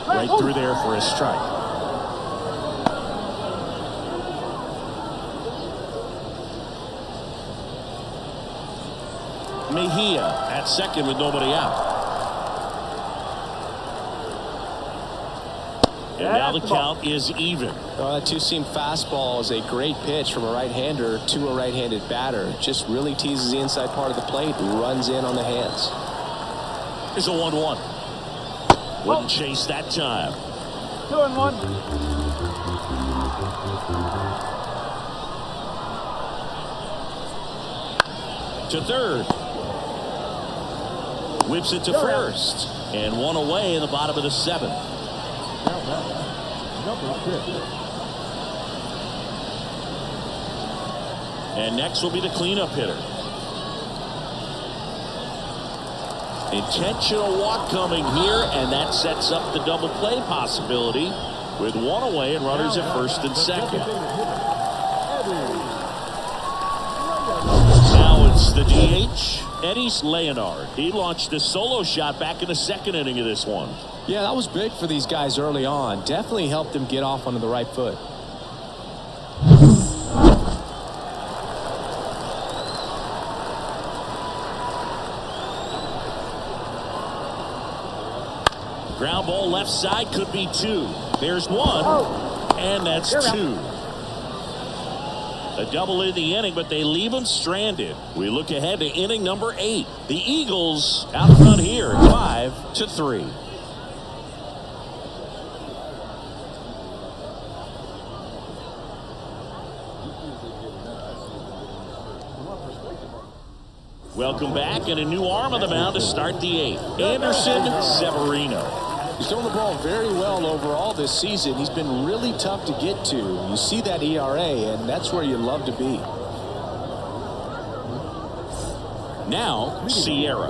Right through there for a strike. Mejia at second with nobody out. And now the count is even. That two-seam fastball is a great pitch from a right-hander to a right-handed batter. Just really teases the inside part of the plate and runs in on the hands. Here's a 1-1. Wouldn't chase that time. 2-1. To third. Whips it to first. And one away in the bottom of the 7th. And next will be the cleanup hitter. Intentional walk coming here, and that sets up the double play possibility with one away and runners at first and second. Now it's the DH. Eddys Leonard. He launched a solo shot back in the second inning of this one. Yeah, that was big for these guys early on. Definitely helped them get off onto the right foot. Ground ball left side, could be 2. There's 1, and that's 2. A double in the inning, but they leave him stranded. We look ahead to inning number 8. The Eagles out front here, 5-3. Welcome back, and a new arm on the mound to start the 8th. Anderson Severino. He's throwing the ball very well overall this season. He's been really tough to get to. You see that ERA, and that's where you love to be. Now, Sierra.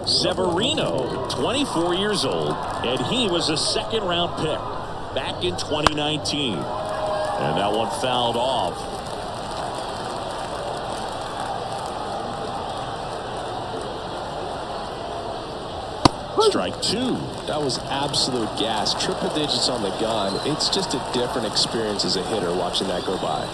Severino, 24 years old, and he was a second-round pick back in 2019. And that one fouled off. Strike 2. That was absolute gas. Triple digits on the gun. It's just a different experience as a hitter watching that go by.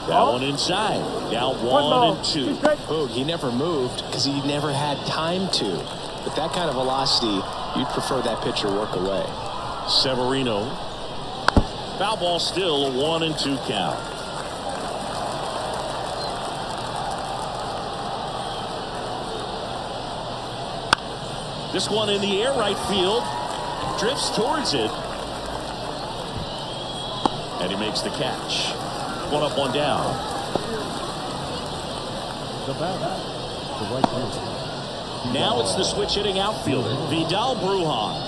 That one inside. Now 1-2. Boog, he never moved because he never had time to. With that kind of velocity, you'd prefer that pitcher work away. Severino. Foul ball still, a 1-2 count. This one in the air, right field. Drifts towards it. And he makes the catch. 1 up, 1 down. Now it's the switch hitting outfielder, Vidal Brujan.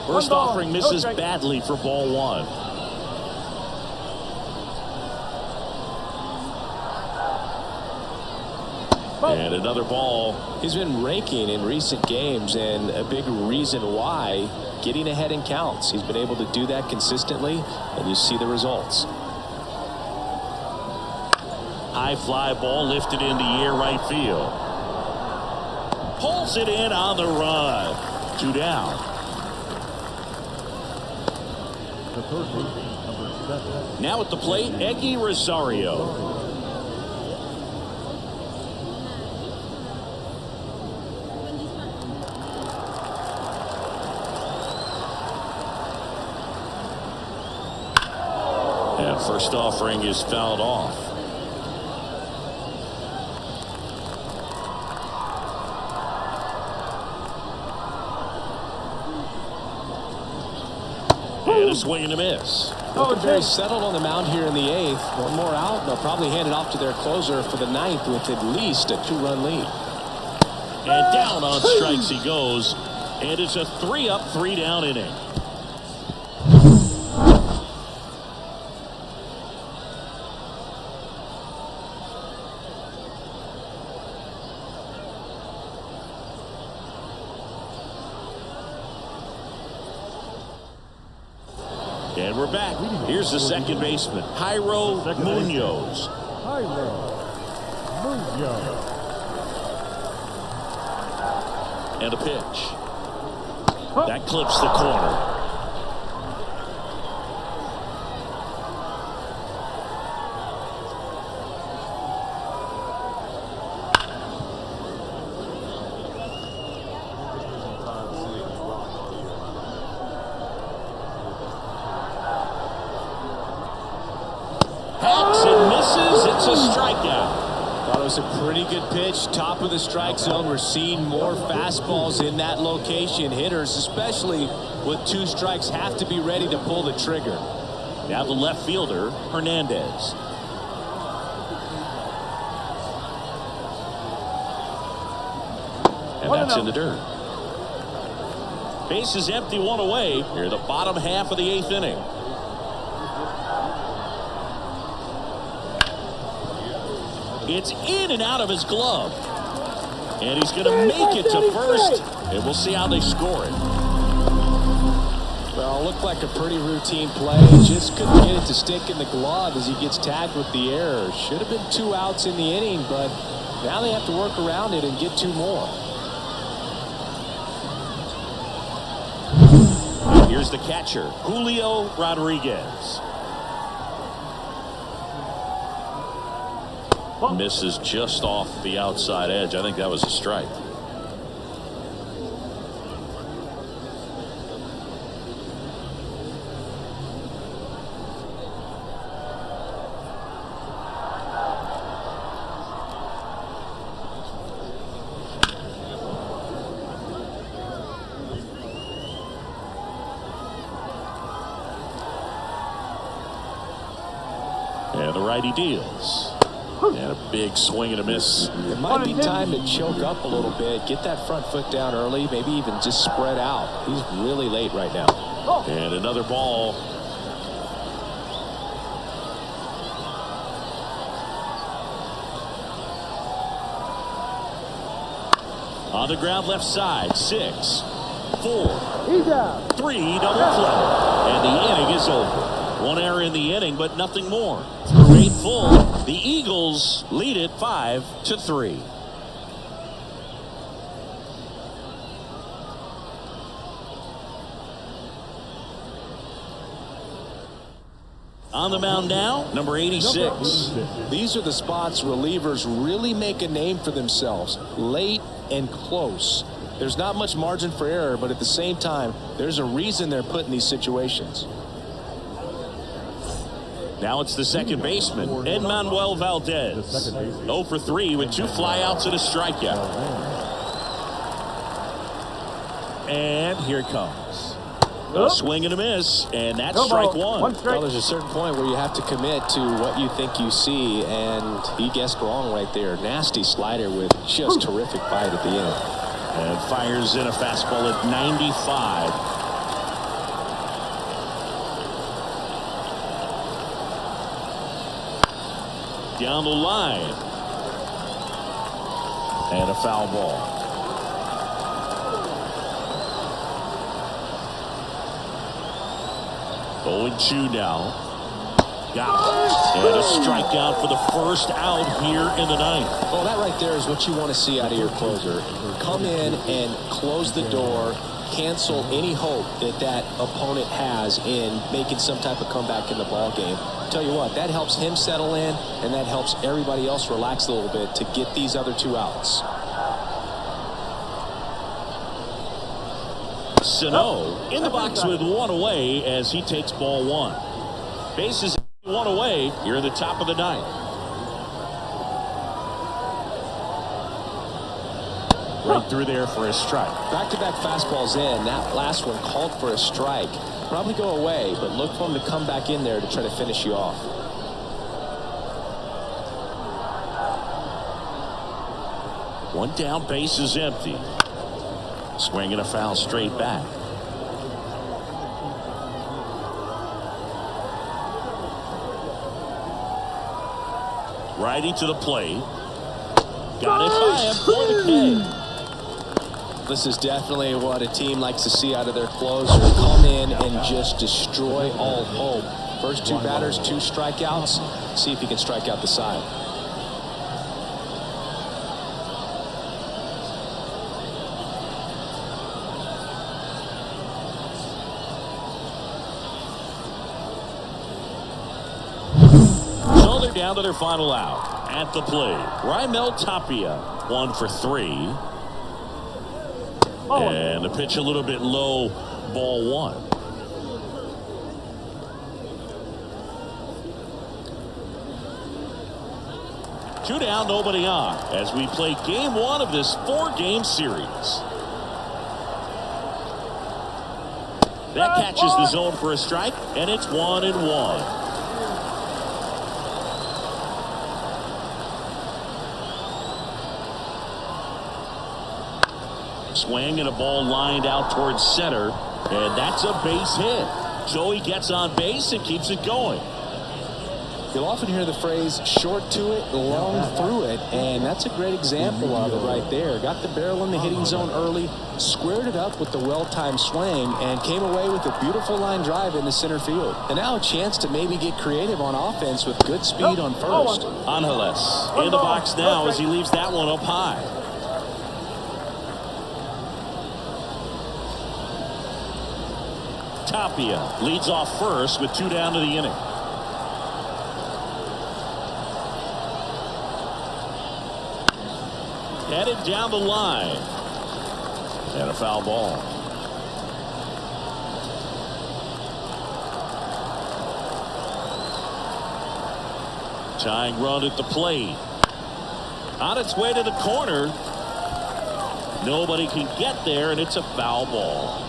First offering misses badly for ball 1. And another ball. He's been raking in recent games, and a big reason why, getting ahead in counts. He's been able to do that consistently, and you see the results. High fly ball lifted in the air, right field. Pulls it in on the run. 2 down. Now at the plate, Eggy Rosario. And first offering is fouled off. And a swing and a miss. Looking very settled on the mound here in the 8th. One more out, and they'll probably hand it off to their closer for the 9th with at least a 2-run lead. And down on strikes he goes. And it's a 3 up, 3 down inning. And we're back. Here's the second baseman, Jairo Munoz. And a pitch. That clips the corner. It's a strikeout. Thought it was a pretty good pitch. Top of the strike zone. We're seeing more fastballs in that location. Hitters, especially with 2 strikes, have to be ready to pull the trigger. Now the left fielder, Hernandez. And that's in the dirt. Base is empty, 1 away. Here, the bottom half of the 8th inning. It's in and out of his glove. And he's going to make it to first. And we'll see how they score it. Well, it looked like a pretty routine play. Just couldn't get it to stick in the glove as he gets tagged with the error. Should have been 2 outs in the inning, but now they have to work around it and get 2 more. And here's the catcher, Julio Rodriguez. Misses just off the outside edge. I think that was a strike. And the righty deals. And a big swing and a miss. It might be time to choke up a little bit. Get that front foot down early. Maybe even just spread out. He's really late right now. And another ball. On the ground left side. 6, 4, 3, double play. And the inning is over. One error in the inning, but nothing more. Through 8 full, the Eagles lead it 5-3. On the mound now, number 86. These are the spots relievers really make a name for themselves. Late and close. There's not much margin for error, but at the same time, there's a reason they're put in these situations. Now it's the second baseman, Enmanuel Valdez. 0 for 3 with 2 flyouts and a strikeout. And here it comes. A swing and a miss, and that's strike one. Well, there's a certain point where you have to commit to what you think you see, and he guessed wrong right there. Nasty slider with just terrific bite at the end. And fires in a fastball at 95. Down the line. And a foul ball. 0-2 now. Got it. And a strikeout for the first out here in the ninth. Well, that right there is what you want to see out of your closer. Come in and close the door, cancel any hope that that opponent has in making some type of comeback in the ball game. Tell you what, that helps him settle in, and that helps everybody else relax a little bit to get these other 2 outs. Sano in the box with 1 away as he takes ball 1. Bases 1 away here in the top of the ninth. Right through there for a strike. Back-to-back fastballs in. That last one called for a strike. Probably go away, but look for him to come back in there to try to finish you off. One down, base is empty. Swing and a foul straight back. Righty to the plate. Got it by him for the K. This is definitely what a team likes to see out of their closer. Come in and just destroy all hope. First 2 batters, 2 strikeouts. See if he can strike out the side. So they're down to their final out. At the plate, Raimel Tapia, 1 for 3. And the pitch a little bit low, ball 1. Two down, nobody on, as we play game 1 of this 4-game series. That catches the zone for a strike, and it's 1-1. Swing and a ball lined out towards center, and that's a base hit. Joey gets on base and keeps it going. You'll often hear the phrase short to it, long through it, and that's a great example of it right there. Got the barrel in the hitting zone early, squared it up with the well-timed swing, and came away with a beautiful line drive into center field. And now a chance to maybe get creative on offense with good speed on first. Angeles in the box now as he leaves that one up high. Tapia leads off first with 2 down to the inning. headed down the line. And a foul ball. Tying run at the plate. On its way to the corner. Nobody can get there, and it's a foul ball.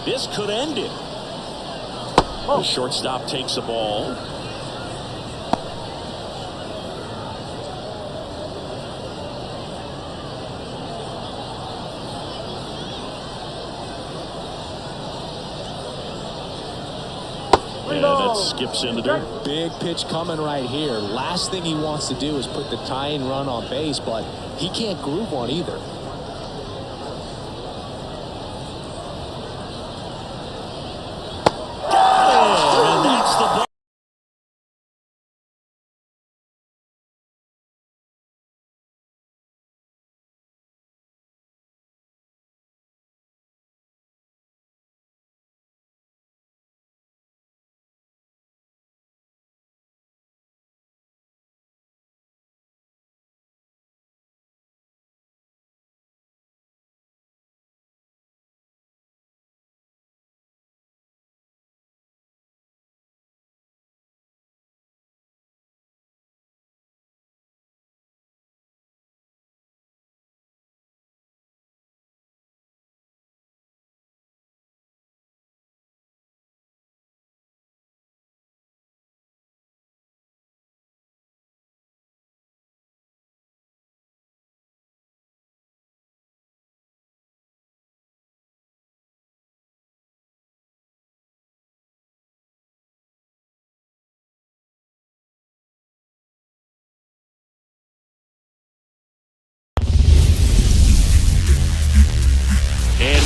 This could end it. The shortstop takes the ball. And that skips into dirt. Big pitch coming right here. Last thing he wants to do is put the tying run on base, but he can't groove one either. And that's the ball.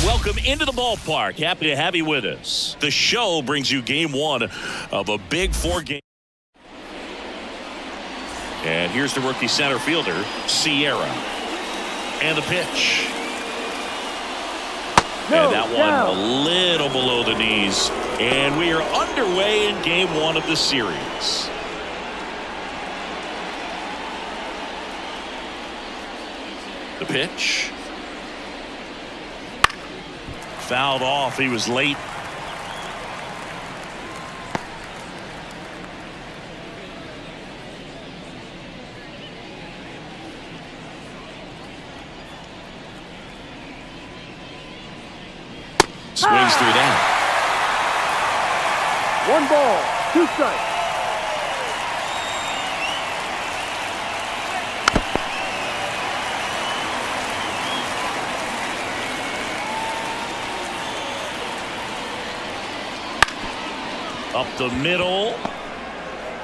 Welcome into the ballpark. Happy to have you with us. The show brings you game one of a big 4-game. And here's the rookie center fielder, Sierra. And the pitch. And that one a little below the knees. And we are underway in game one of the series. The pitch. Fouled off. He was late. Swings through that. 1 ball, 2 strikes. Up the middle.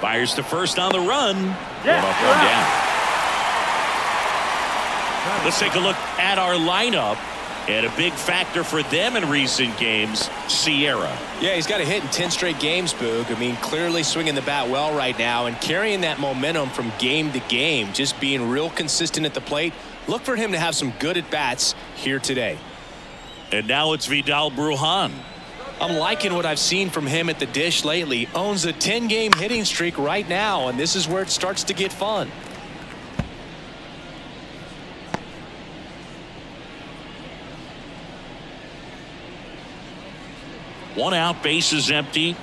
Fires to first on the run. One up, one down. Let's take a look at our lineup. And a big factor for them in recent games, Sierra. Yeah, he's got a hit in 10 straight games, Boog. I mean, clearly swinging the bat well right now and carrying that momentum from game to game. Just being real consistent at the plate. Look for him to have some good at-bats here today. And now it's Vidal Brujan. I'm liking what I've seen from him at the dish lately. Owns a 10-game hitting streak right now, and this is where it starts to get fun. One out, bases empty.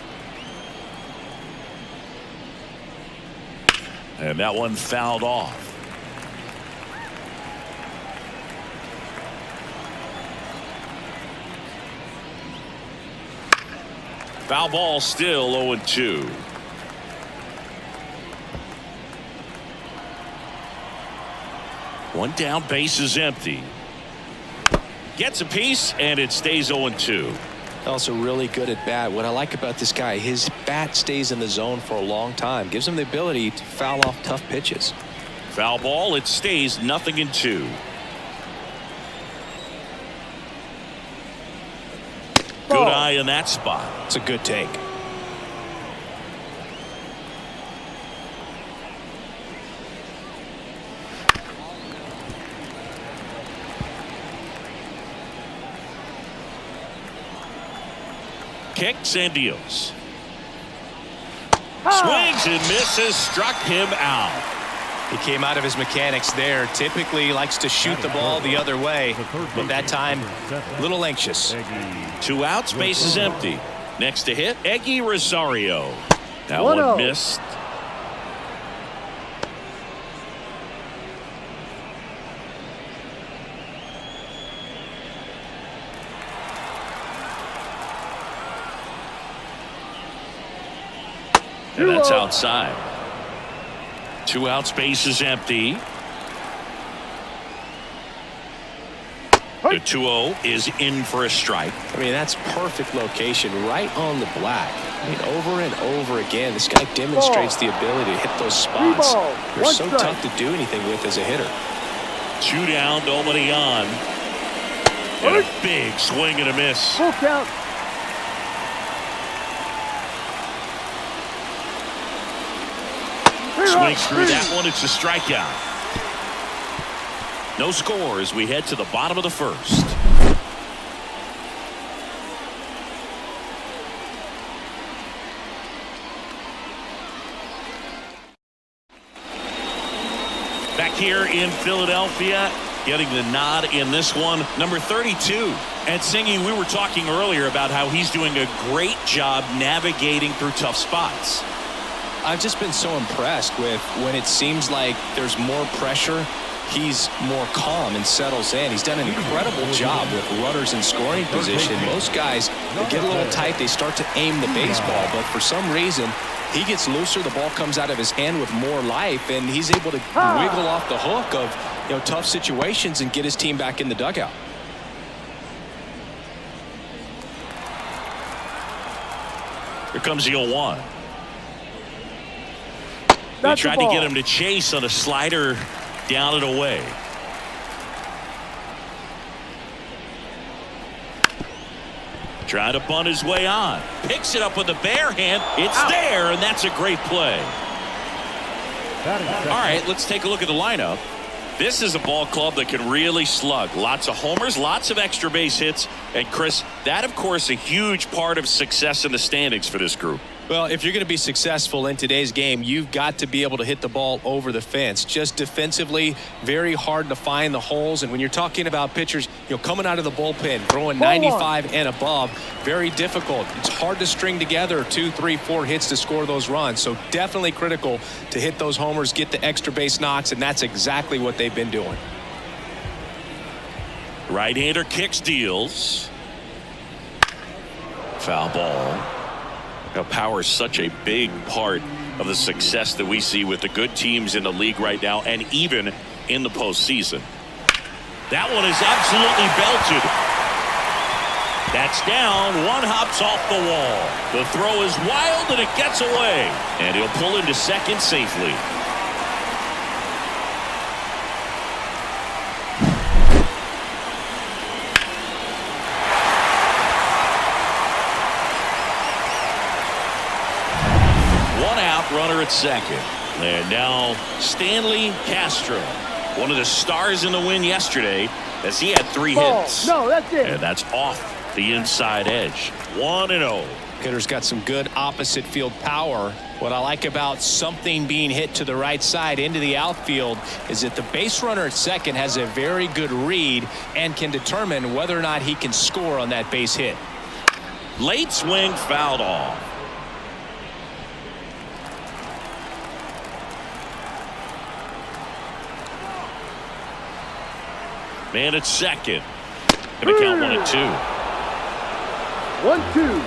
And that one fouled off. Foul ball, still 0-2. One down, bases empty. Gets a piece, and it stays 0-2. Also really good at bat. What I like about this guy, his bat stays in the zone for a long time. Gives him the ability to foul off tough pitches. Foul ball, it stays 0-2. Good eye in that spot. It's a good take. Kicks and deals. Swings and misses. Struck him out. He came out of his mechanics there. Typically likes to shoot the ball the other way, but that time a little anxious. 2 outs, base is empty. Next to hit, Eggy Rosario. That one missed. And that's outside. 2 outs, base is empty. The 2-0 is in for a strike. I mean, that's perfect location, right on the black. I mean, over and over again, this guy demonstrates the ability to hit those spots. They're so tough to do anything with as a hitter. 2 down, nobody on. And a big swing and a miss. Full count. Swings through that one. It's a strikeout. No score as we head to the bottom of the first. Back here in Philadelphia, getting the nod in this one, number 32. And Singy, we were talking earlier about how he's doing a great job navigating through tough spots. I've just been so impressed with when it seems like there's more pressure, he's more calm and settles in. He's done an incredible job with runners in scoring position. Most guys, they get a little tight, they start to aim the baseball, but for some reason, he gets looser, the ball comes out of his hand with more life, and he's able to wiggle off the hook of tough situations and get his team back in the dugout. Here comes the 0-1. They tried to get him to chase on a slider down and away. Trying to bunt his way on. Picks it up with a bare hand. It's there, and that's a great play. All right, let's take a look at the lineup. This is a ball club that can really slug. Lots of homers, lots of extra base hits. And, Chris, that, of course, a huge part of success in the standings for this group. Well, if you're going to be successful in today's game, you've got to be able to hit the ball over the fence. Just defensively, very hard to find the holes. And when you're talking about pitchers, coming out of the bullpen, throwing 95 and above, very difficult. It's hard to string together 2, 3, 4 hits to score those runs. So definitely critical to hit those homers, get the extra base knocks, and that's exactly what they've been doing. Right-hander kicks, deals. Foul ball. Power is such a big part of the success that we see with the good teams in the league right now and even in the postseason. That one is absolutely belted. That's down. One hops off the wall. The throw is wild and it gets away. And he'll pull into second safely. Runner at second. And now Stanley Castro, one of the stars in the win yesterday, as he had 3 hits. No, that's it. And that's off the inside edge. 1-0. Hitter's got some good opposite field power. What I like about something being hit to the right side into the outfield is that the base runner at second has a very good read and can determine whether or not he can score on that base hit. Late swing, fouled off. Man at second. Gonna count 1-2. 1-2.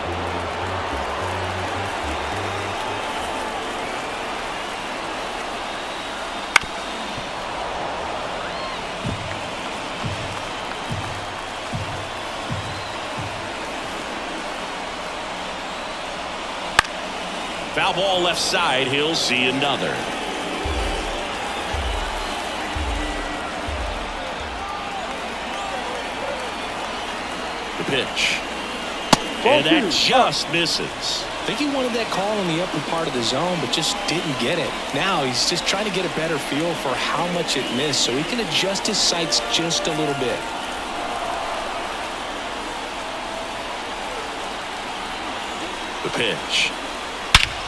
Foul ball left side. He'll see another. Pitch. And that just misses. I think he wanted that call in the upper part of the zone, but just didn't get it. Now he's just trying to get a better feel for how much it missed so he can adjust his sights just a little bit. The pitch.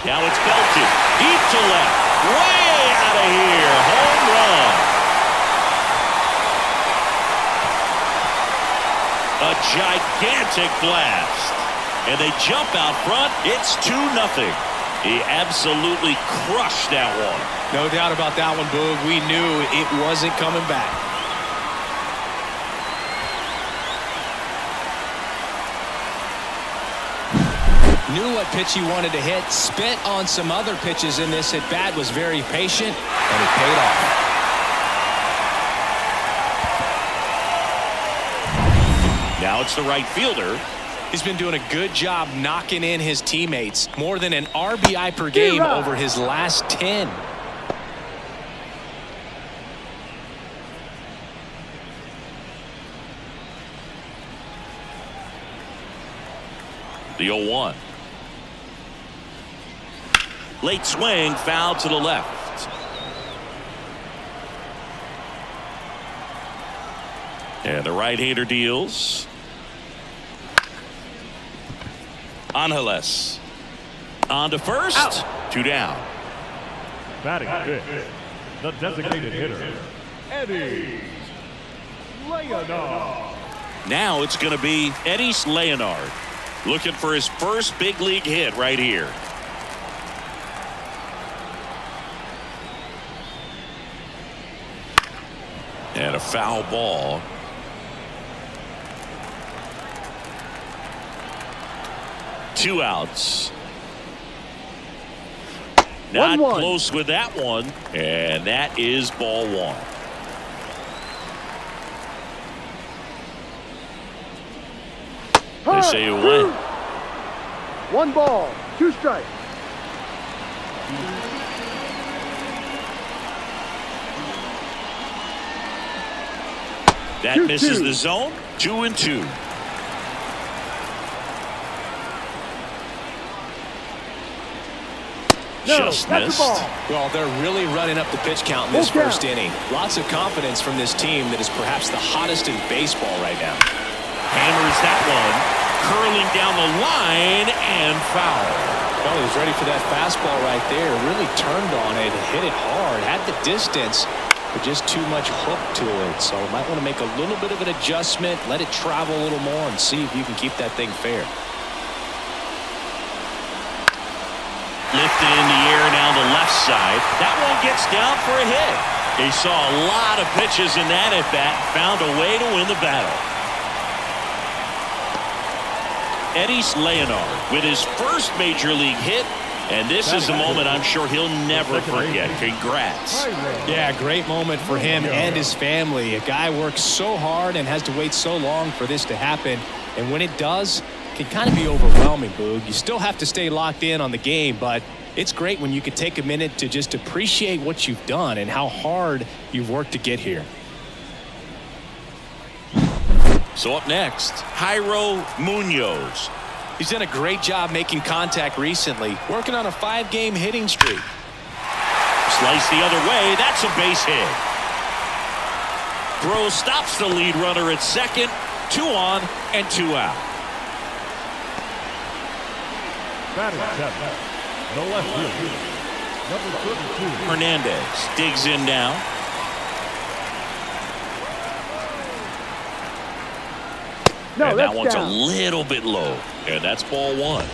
Now it's belted. Deep to left. Way out of here. Home run. A gigantic blast. And they jump out front. It's 2-0. He absolutely crushed that one. No doubt about that one, Boog. We knew it wasn't coming back. Knew what pitch he wanted to hit. Spent on some other pitches in this at bat. Was very patient, and it paid off. Now it's the right fielder. He's been doing a good job knocking in his teammates. More than an RBI per game over his last 10. The 0-1. Late swing, foul to the left. And the right-hander deals. Aguilas. On to first. Out. 2 down. Batting fifth, the designated hitter, Eddie Leonard. Now it's going to be Eddie Leonard looking for his first big league hit right here. And a foul ball. Two outs. Not 1-1. close with that one. And that is ball one. They say you win. 1 ball, 2 strikes. That misses the zone. 2-2. Just missed. Well, they're really running up the pitch count in this first inning. Lots of confidence from this team that is perhaps the hottest in baseball right now. Hammers that one, curling down the line and foul. Well, he was ready for that fastball right there. Really turned on it, hit it hard, had the distance, but just too much hook to it. So might want to make a little bit of an adjustment, let it travel a little more, and see if you can keep that thing fair. Lifted in the air down the left side. That one gets down for a hit. He saw a lot of pitches in that at bat, found a way to win the battle. Eddie Leonard with his first major league hit, and this is a moment I'm sure he'll never forget. Congrats. Yeah, great moment for him and his family. A guy works so hard and has to wait so long for this to happen, and when it does, it can kind of be overwhelming, Boog. You still have to stay locked in on the game, but it's great when you can take a minute to just appreciate what you've done and how hard you've worked to get here. So up next, Jairo Munoz. He's done a great job making contact recently, working on a 5-game hitting streak. Slice the other way. That's a base hit. Throw stops the lead runner at second. 2 on and 2 out. Batting seventh, the left fielder, number 32. Hernandez digs in now. And that one's a little bit low. And that's ball one.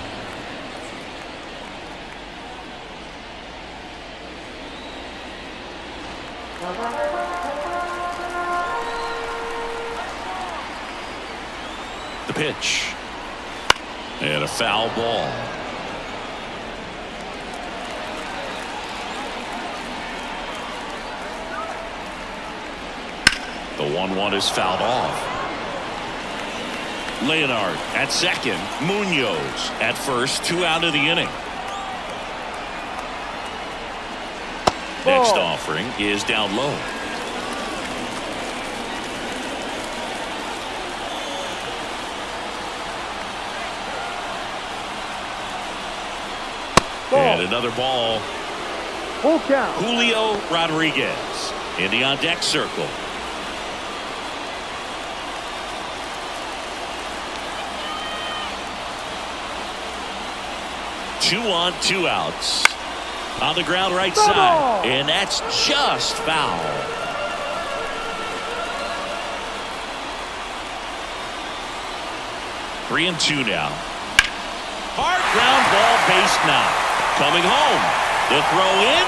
The pitch. And a foul ball. The 1-1 is fouled off. Leonard at second. Munoz at first. 2 out of the inning. Next offering is down low. And another ball. Full count. Julio Rodriguez in the on deck circle. 2 on, 2 outs. On the ground right side. And that's just foul. Three and 2 now. Hard ground ball, base knock. Coming home. The throw in.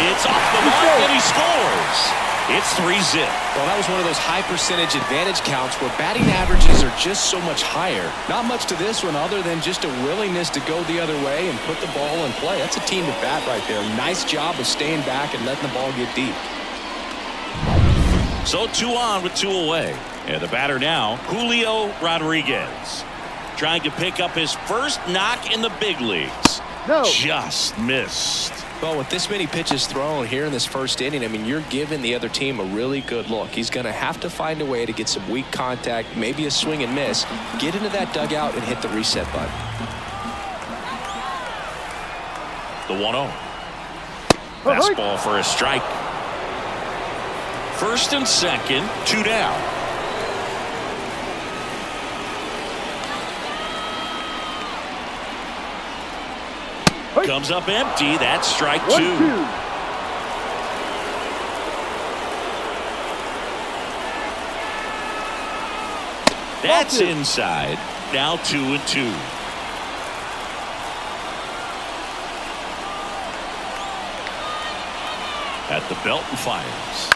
It's off the mark and he scores. It's 3-zip. Well, that was one of those high percentage advantage counts where batting averages are just so much higher. Not much to this one other than just a willingness to go the other way and put the ball in play. That's a team at bat right there. Nice job of staying back and letting the ball get deep. So 2 on with 2 away. And the batter now, Julio Rodriguez. Trying to pick up his first knock in the big leagues. No. Just missed. Well, with this many pitches thrown here in this first inning, I mean, you're giving the other team a really good look. He's going to have to find a way to get some weak contact, maybe a swing and miss, get into that dugout and hit the reset button. The 1-0. Fastball for a strike. First and second, 2 down. Comes up empty. That's strike 2. 1-2. That's inside. Now 2 and 2. At the belt and fires.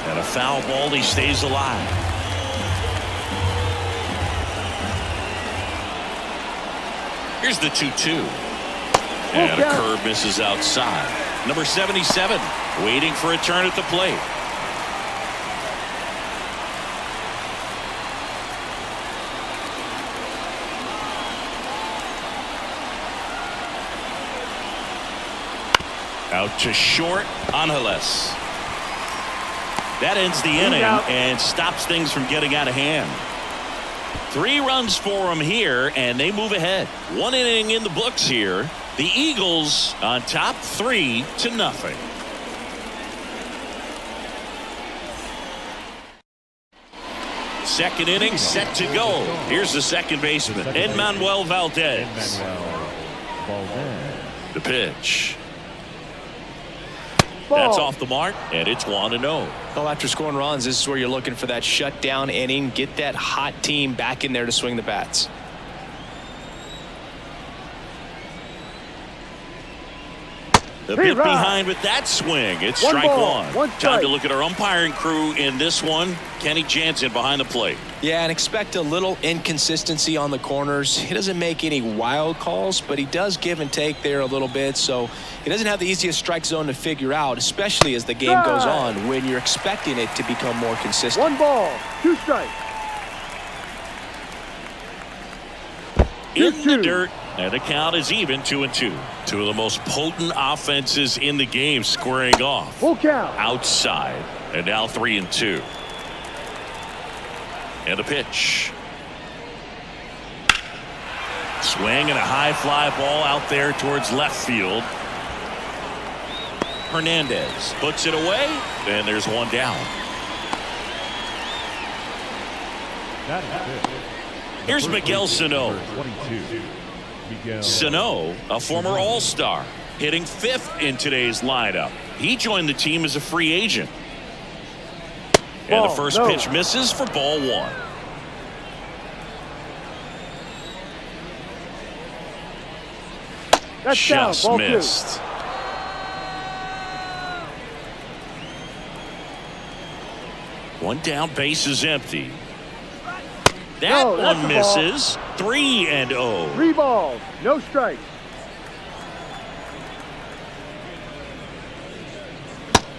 And a foul ball. He stays alive. Here's the 2-2. And a curve misses outside. Number 77 waiting for a turn at the plate. Out to short, Aguilas. That ends the inning and stops things from getting out of hand. 3 runs for them here, and they move ahead. 1 inning in the books here. The Eagles on top 3-0. Second inning set to go. Here's the second baseman, Emmanuel Valdez. The pitch. That's off the mark, and it's 1-0. Well, after scoring runs, this is where you're looking for that shutdown inning. Get that hot team back in there to swing the bats. The bit behind with that swing. It's strike 1. Time to look at our umpiring crew in this one. Kenny Jansen behind the plate. Yeah, and expect a little inconsistency on the corners. He doesn't make any wild calls, but he does give and take there a little bit. So he doesn't have the easiest strike zone to figure out, especially as the game goes on when you're expecting it to become more consistent. 1 ball, 2 strikes. In the dirt, and the count is even 2 and 2. Two of the most potent offenses in the game squaring off. Full count. Outside, and now 3 and 2. And a pitch. Swing and a high fly ball out there towards left field. Hernandez puts it away, and there's 1 down. Here's Miguel Sano. Sano, a former All-Star, hitting 5th in today's lineup. He joined the team as a free agent. And the first pitch misses for ball 1. That's just down, ball missed. 2. One down, base is empty. That one misses. 3 and 0. 3 balls, no strikes.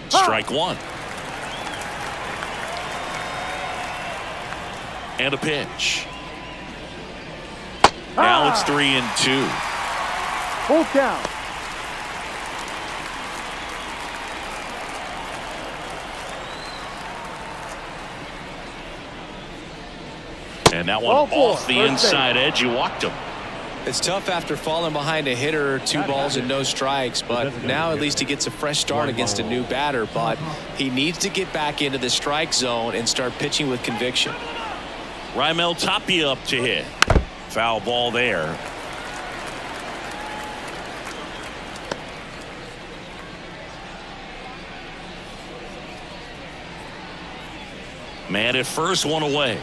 Strike 1. And a pitch. Now it's 3 and 2. Full count. And that one off the inside edge. You walked him. It's tough after falling behind a hitter, 2 balls and no strikes, but now at least he gets a fresh start against a new batter. But he needs to get back into the strike zone and start pitching with conviction. Raimel Tapia up to hit. Foul ball there. Man at first, one away.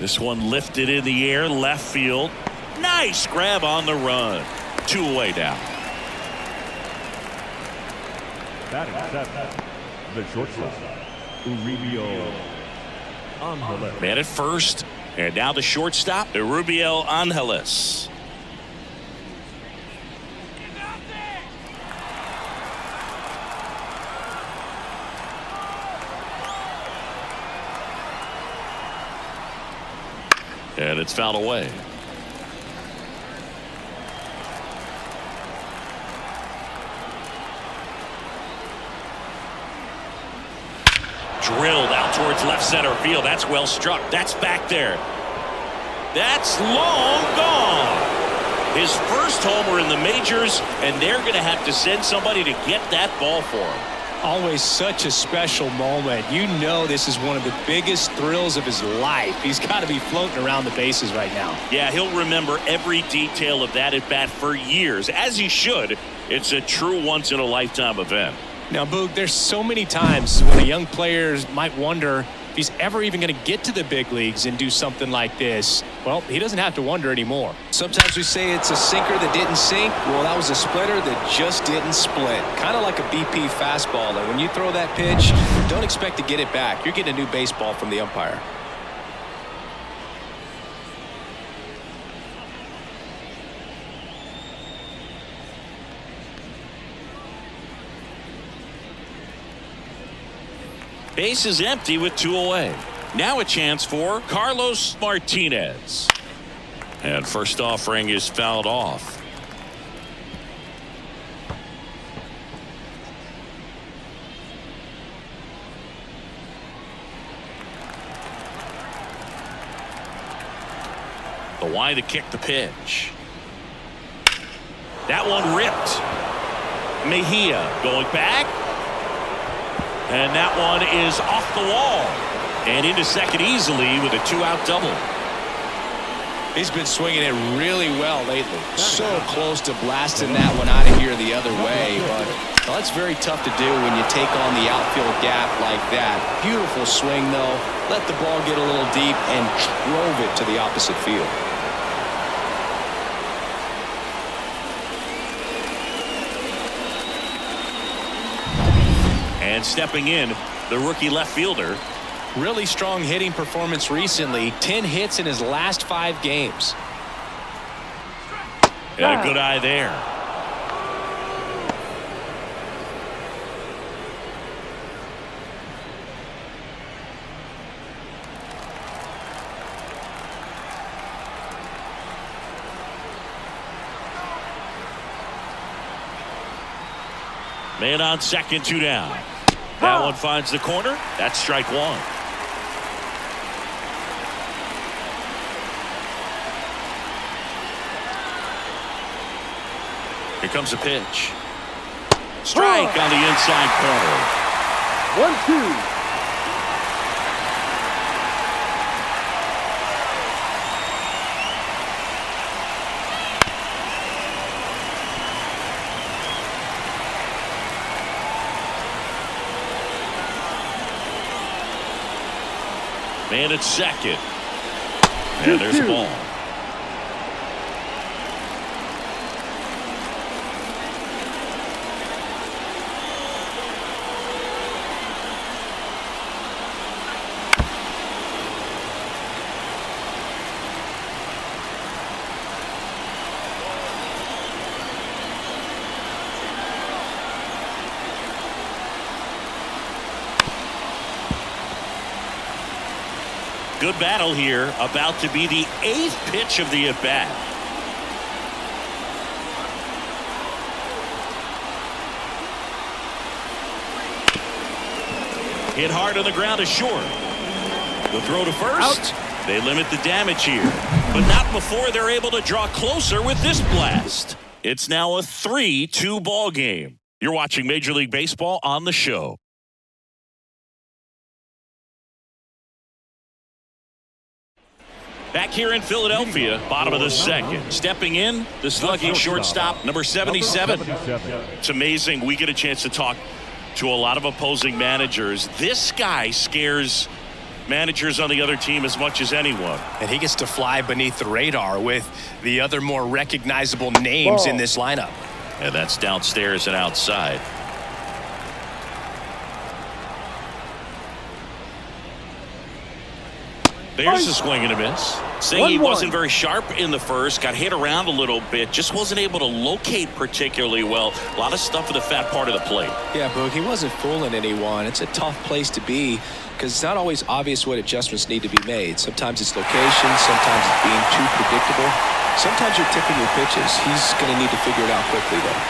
This one lifted in the air, left field. Nice grab on the run. 2 away now. Batting seventh, the shortstop, Uriel Angeles. Man at first, and now the shortstop, Uriel Angeles. And it's fouled away. Drilled out towards left center field. That's well struck. That's back there. That's long gone. His first homer in the majors, and they're going to have to send somebody to get that ball for him. Always such a special moment. You know this is one of the biggest thrills of his life. He's got to be floating around the bases right now. Yeah, he'll remember every detail of that at bat for years, as he should. It's a true once-in-a-lifetime event. Now, Boog, there's so many times when a young player might wonder if he's ever even going to get to the big leagues and do something like this. Well, he doesn't have to wonder anymore. Sometimes we say it's a sinker that didn't sink. Well, that was a splitter that just didn't split. Kind of like a BP fastball. And when you throw that pitch, don't expect to get it back. You're getting a new baseball from the umpire. Base is empty with 2 away. Now a chance for Carlos Martinez. And first offering is fouled off. The wide to kick the pitch. That one ripped. Mejia going back. And that one is off the wall and into second easily with a 2-out double. He's been swinging it really well lately. So close to blasting that one out of here the other way. But well, that's very tough to do when you take on the outfield gap like that. Beautiful swing, though. Let the ball get a little deep and drove it to the opposite field. And stepping in, the rookie left fielder. Really strong hitting performance recently. 10 hits in his last 5 games. And a good eye there. Man on second, 2 down. That one finds the corner. That's strike 1. Here comes a pitch. Strike on the inside corner. 1-2. Man at second. And there's a ball. Good battle here, about to be the 8th pitch of the at-bat. Hit hard on the ground is short. The throw to first. Out. They limit the damage here, but not before they're able to draw closer with this blast. It's now a 3-2 ball game. You're watching Major League Baseball on the show. Back here in Philadelphia, bottom of the second. Stepping in, the slugging shortstop, number 77. It's amazing. We get a chance to talk to a lot of opposing managers. This guy scares managers on the other team as much as anyone. And he gets to fly beneath the radar with the other more recognizable names in this lineup. And that's downstairs and outside. There's a swing and a miss. Saying he wasn't very sharp in the first, got hit around a little bit, just wasn't able to locate particularly well. A lot of stuff in the fat part of the plate. Yeah, Boog, he wasn't fooling anyone. It's a tough place to be because it's not always obvious what adjustments need to be made. Sometimes it's location, sometimes it's being too predictable. Sometimes you're tipping your pitches. He's going to need to figure it out quickly, though.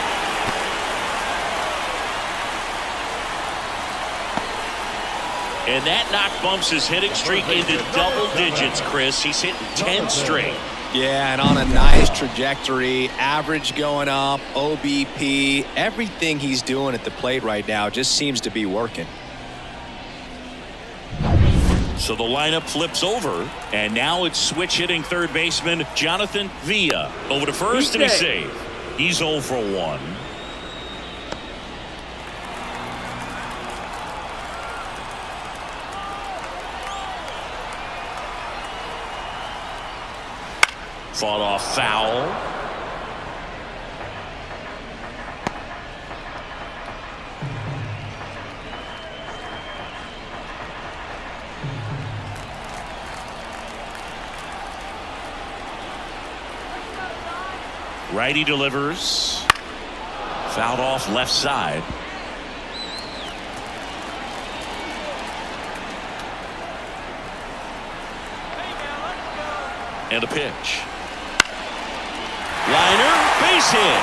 And that knock bumps his hitting streak into double digits, Chris. He's hitting 10 straight. Yeah, and on a nice trajectory, average going up, OBP, everything he's doing at the plate right now just seems to be working. So the lineup flips over, and now it's switch hitting third baseman Jonathan Villa. Over to first, and he's safe. He's 0 for 1. Fought off foul. Righty delivers. Fouled off left side. And a pitch. Liner, base hit.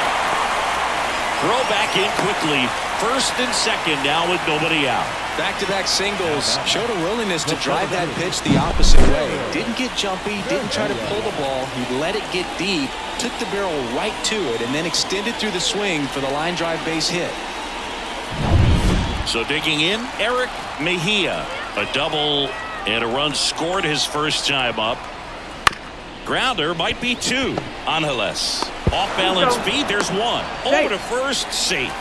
Throw back in quickly. First and second now with nobody out. Back-to-back singles. Showed a willingness to drive that pitch the opposite way. Didn't get jumpy, didn't try to pull the ball. He let it get deep, took the barrel right to it, and then extended through the swing for the line drive base hit. So digging in, Eric Mejia. A double and a run scored his first time up. Grounder might be 2. Aguilas. Off balance feed. There's 1. Over to first. Safe.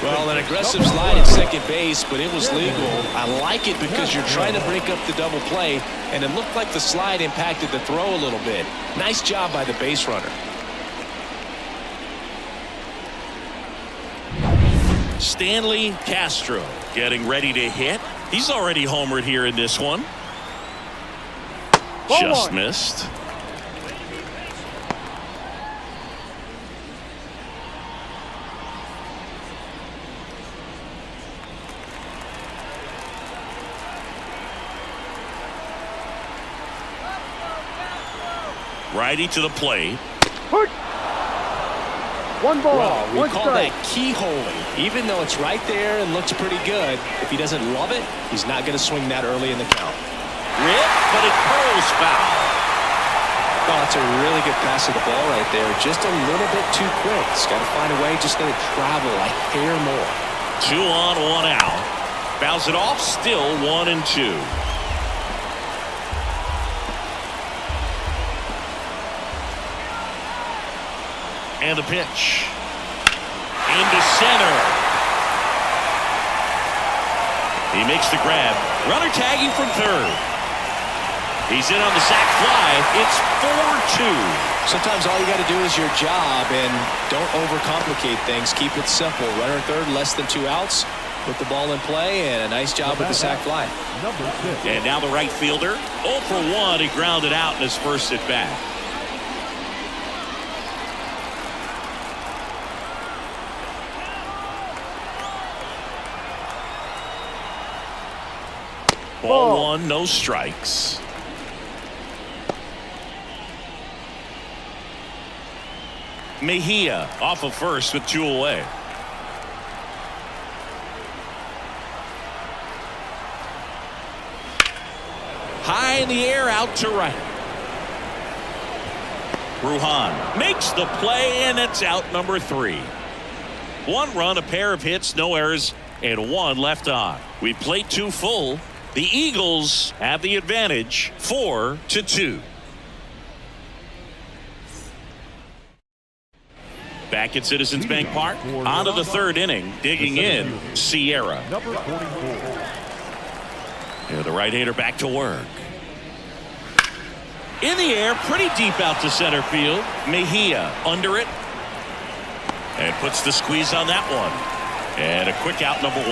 Well, an aggressive slide at second base, but it was legal. I like it because you're trying to break up the double play, and it looked like the slide impacted the throw a little bit. Nice job by the base runner. Stanley Castro getting ready to hit. He's already homered here in this one. Just missed. Righty to the plate. One ball, well, we one call strike. that keyholing. Even though it's right there and looks pretty good, if he doesn't love it, he's not going to swing that early in the count. Rip, but it curls foul. Oh, that's a really good pass of the ball right there. Just a little bit too quick. He's got to find a way. Just going to travel a hair more. 2 on, 1 out. Fouls it off. Still 1 and 2. And the pitch. Into center. He makes the grab. Runner tagging from third. He's in on the sac fly. It's 4-2. Sometimes all you got to do is your job and don't overcomplicate things. Keep it simple. Runner third, less than 2 outs. Put the ball in play, and a nice job with the sac fly. And now the right fielder. 0 for 1. He grounded out in his first at bat. Ball 1, no strikes. Mejia off of first with 2 away. High in the air, out to right. Brujan makes the play, and it's out number 3. 1 run, a pair of hits, no errors, and 1 left on. We played 2 full. The Eagles have the advantage, 4-2. Back at Citizens Bank Park, on to the 3rd inning, digging in, Sierra. Number 44. And the right-hander back to work. In the air, pretty deep out to center field. Mejia under it. And puts the squeeze on that one. And a quick out, number 1.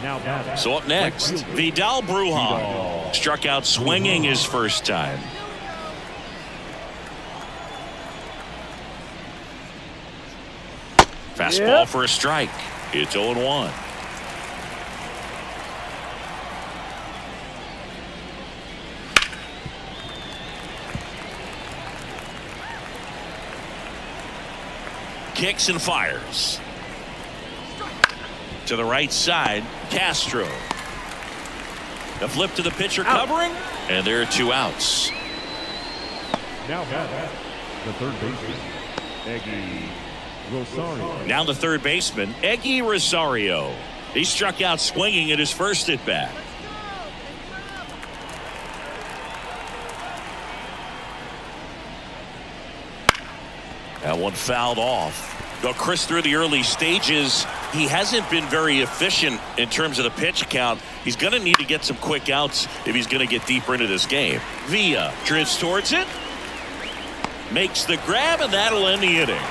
Now batting. So up next, Vidal Brujan. Struck out swinging his first time. Fastball for a strike. It's 0-1. Kicks and fires. To the right side, Castro. The flip to the pitcher covering, and there are 2 outs. Now batting. The third baseman, Eggy Rosario. Now the third baseman, Eggy Rosario. He struck out swinging at his first at bat. That one fouled off. Though Chris, through the early stages, he hasn't been very efficient in terms of the pitch count. He's going to need to get some quick outs if he's going to get deeper into this game. Villa drifts towards it. Makes the grab, and that'll end the inning.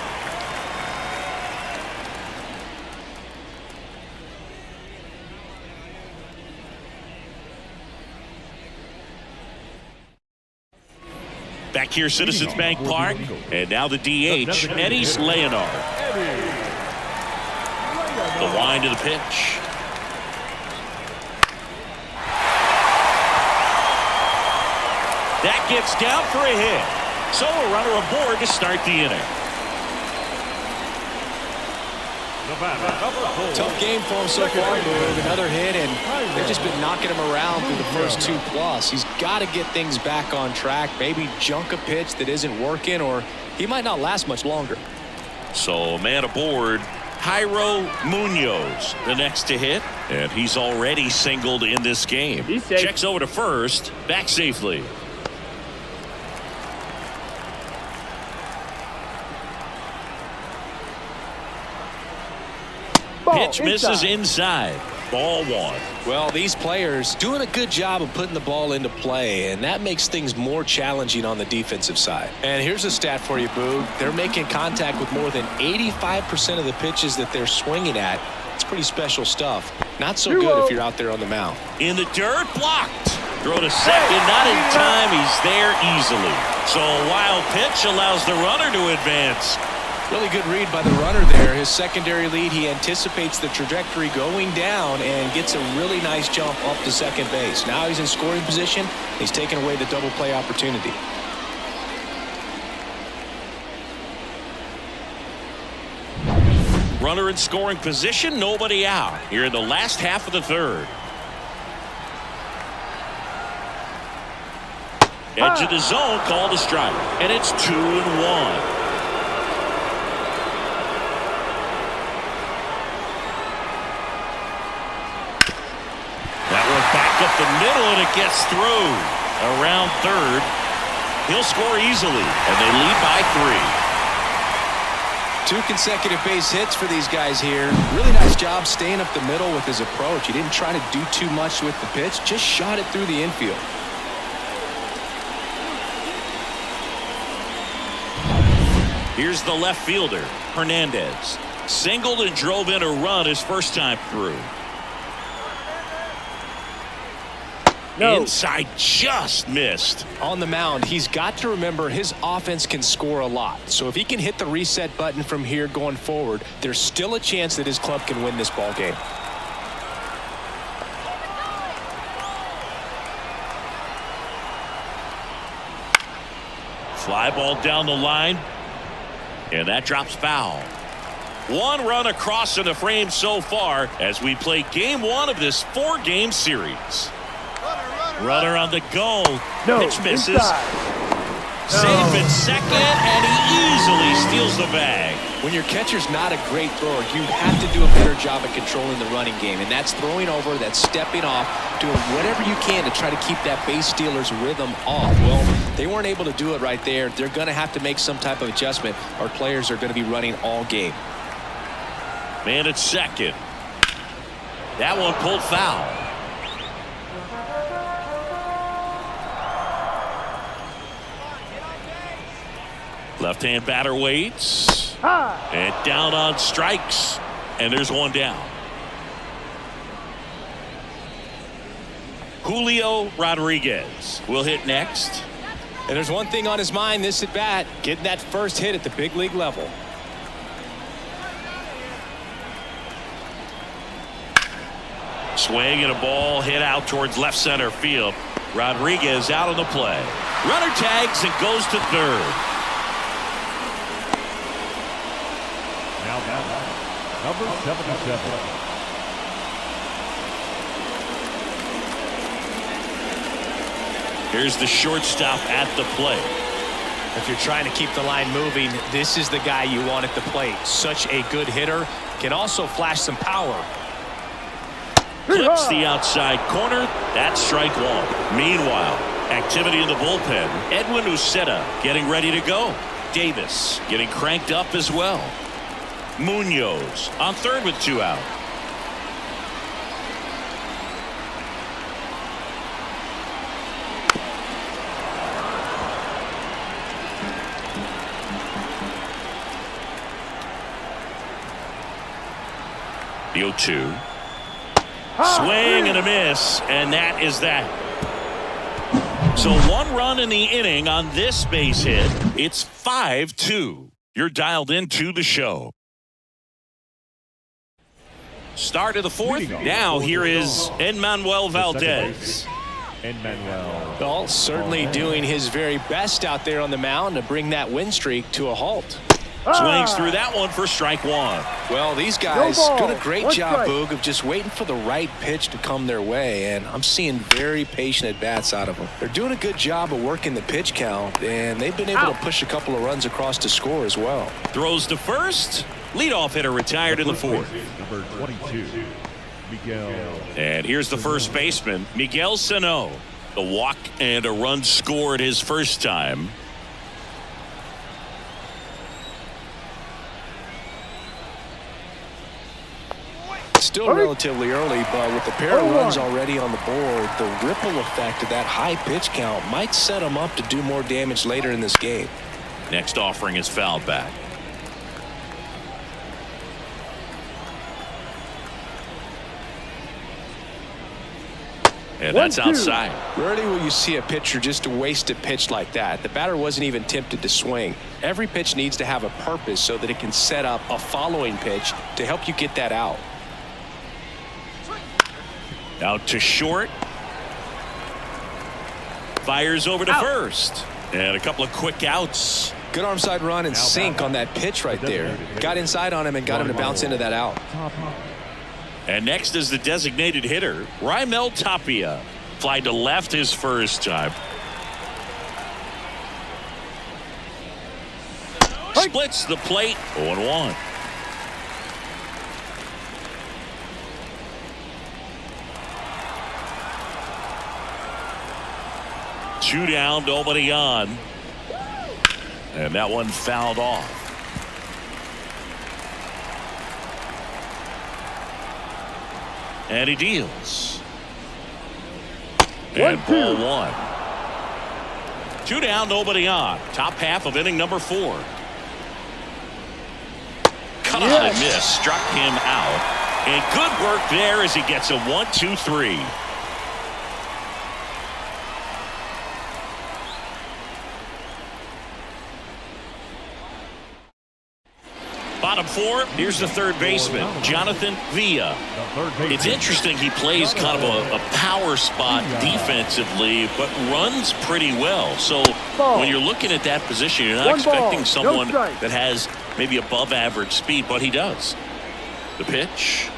Back here, Citizens Bank Park, and now the DH, Eddie Leonard. The wind of the pitch. That gets down for a hit. So a runner aboard to start the inning. Tough game for him so far, Boog. Another hit, and they've just been knocking him around through the first 2+. He's got to get things back on track, maybe junk a pitch that isn't working, or he might not last much longer. So man aboard, Jairo Munoz, the next to hit, and he's already singled in this game. Checks over to first, back safely. Pitch misses inside. Ball 1. Well, these players doing a good job of putting the ball into play, and that makes things more challenging on the defensive side. And here's a stat for you, Boog. They're making contact with more than 85% of the pitches that they're swinging at. It's pretty special stuff. Not so good if you're out there on the mound. In the dirt, blocked. Throw to second, not in time. He's there easily. So a wild pitch allows the runner to advance. Really good read by the runner there. His secondary lead, he anticipates the trajectory going down and gets a really nice jump up to second base. Now he's in scoring position. He's taking away the double play opportunity. Runner in scoring position, nobody out. Here in the last half of the 3rd. Edge of the zone, called a strike. And it's 2-1. Up the middle, and it gets through around 3rd. He'll score easily, and they lead by 3. 2 consecutive base hits for these guys here. Really nice job staying up the middle with his approach. He didn't try to do too much with the pitch, just shot it through the infield. Here's the left fielder, Hernandez. Singled and drove in a run his first time through. No. Inside, just missed. On the mound, he's got to remember his offense can score a lot. So if he can hit the reset button from here going forward, there's still a chance that his club can win this ball game. Fly ball down the line, and that drops foul. 1 run across in the frame so far as we play game 1 of this 4-game series. Runner on the go. No, Pitch misses. inside. Safe at second, and he easily steals the bag. When your catcher's not a great thrower, you have to do a better job at controlling the running game, and that's throwing over, that's stepping off, doing whatever you can to try to keep that base stealer's rhythm off. Well, they weren't able to do it right there. They're going to have to make some type of adjustment. Our players are going to be running all game. Man at second. That one pulled foul. Left-hand batter waits. And down on strikes. And there's one down. Julio Rodriguez will hit next. And there's one thing on his mind this at bat, getting that first hit at the big league level. Swing and a ball hit out towards left center field. Rodriguez out on the play. Runner tags and goes to third. Now batting, number 77. Here's the shortstop at the plate. If you're trying to keep the line moving, this is the guy you want at the plate. Such a good hitter. Can also flash some power. Clips the outside corner. That's strike one. Meanwhile, activity in the bullpen. Edwin Uceta getting ready to go. Davis getting cranked up as well. Munoz on third with 2 out. The 0-2. Swing and a miss, and that is that. So 1 run in the inning on this base hit. It's 5-2. You're dialed into the show. Start of the 4th. Now here is Enmanuel Valdez. Well, certainly doing his very best out there on the mound to bring that win streak to a halt. Swings through that one for strike one. Well, these guys doing a great job, Boog, of just waiting for the right pitch to come their way, and I'm seeing very patient at-bats out of them. They're doing a good job of working the pitch count, and they've been able to push a couple of runs across to score as well. Throws to first. Leadoff hitter retired in the 4th. Number 22, Miguel. And here's the first baseman, Miguel Sano. The walk and a run scored his first time. Still relatively early, but with the pair of runs already on the board, the ripple effect of that high pitch count might set them up to do more damage later in this game. Next offering is fouled back. And that's outside. Rarely will you see a pitcher just waste a pitch like that. The batter wasn't even tempted to swing. Every pitch needs to have a purpose so that it can set up a following pitch to help you get that out. Out to short. Fires over to first. And a couple of quick outs. Good arm side run and sink on that pitch right there. Got inside on him and got him to bounce into that out. And next is the designated hitter, Raimel Tapia. Fly to left his first time. Splits the plate. 0-1. Two down, nobody on. And that one fouled off. And he deals. And ball 1. Two down, nobody on. Top half of inning number 4. Caught and missed. Struck him out. And good work there as he gets a 1-2-3. Bottom 4, here's the third baseman, Jonathan Villa. It's interesting he plays kind of a power spot defensively, but runs pretty well. So when you're looking at that position, you're not expecting someone that has maybe above average speed, but he does. The pitch.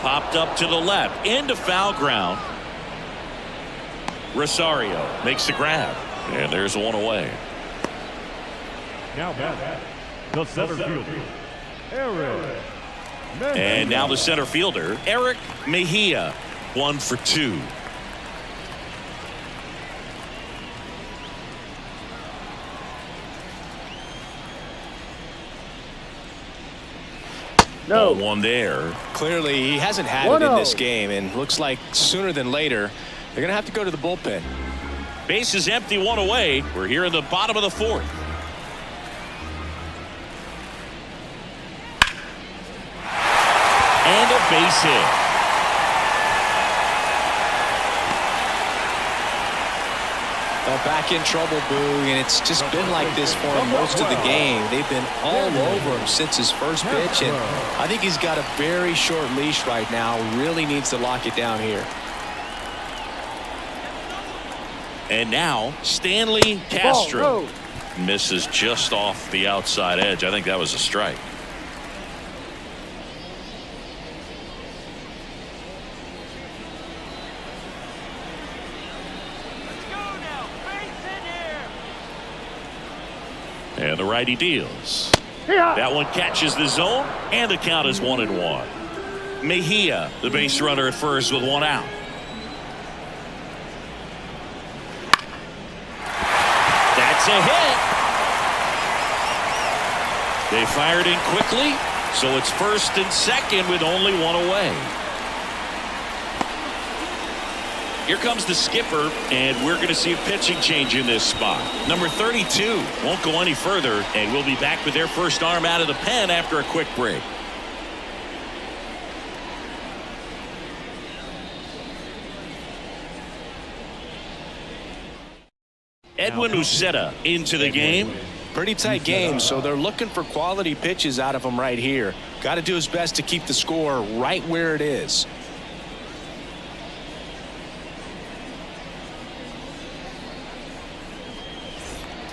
Popped up to the left into foul ground. Rosario makes the grab, and there's one away. Now back, the center fielder, Eric. And now the center fielder, Eric Mejia, 1 for 2. No. 1 there. Clearly, he hasn't had it in this game, and looks like sooner than later, they're going to have to go to the bullpen. Base is empty, 1 away. We're here in the bottom of the 4th. And a base hit. Well, back in trouble, Boo, and it's just been like this for him most of the game. They've been all over him since his first pitch, and I think he's got a very short leash right now. Really needs to lock it down here. And now Stanley Castro misses just off the outside edge. I think that was a strike. And the righty deals. That one catches the zone, and the count is 1-1. Mejia, the base runner at first with 1 out. That's a hit. They fired in quickly, so it's 1st and 2nd with only 1 away. Here comes the skipper, and we're going to see a pitching change in this spot. Number 32 won't go any further, and we'll be back with their first arm out of the pen after a quick break. Edwin Uceta into the game. Pretty tight game, so they're looking for quality pitches out of him right here. Got to do his best to keep the score right where it is.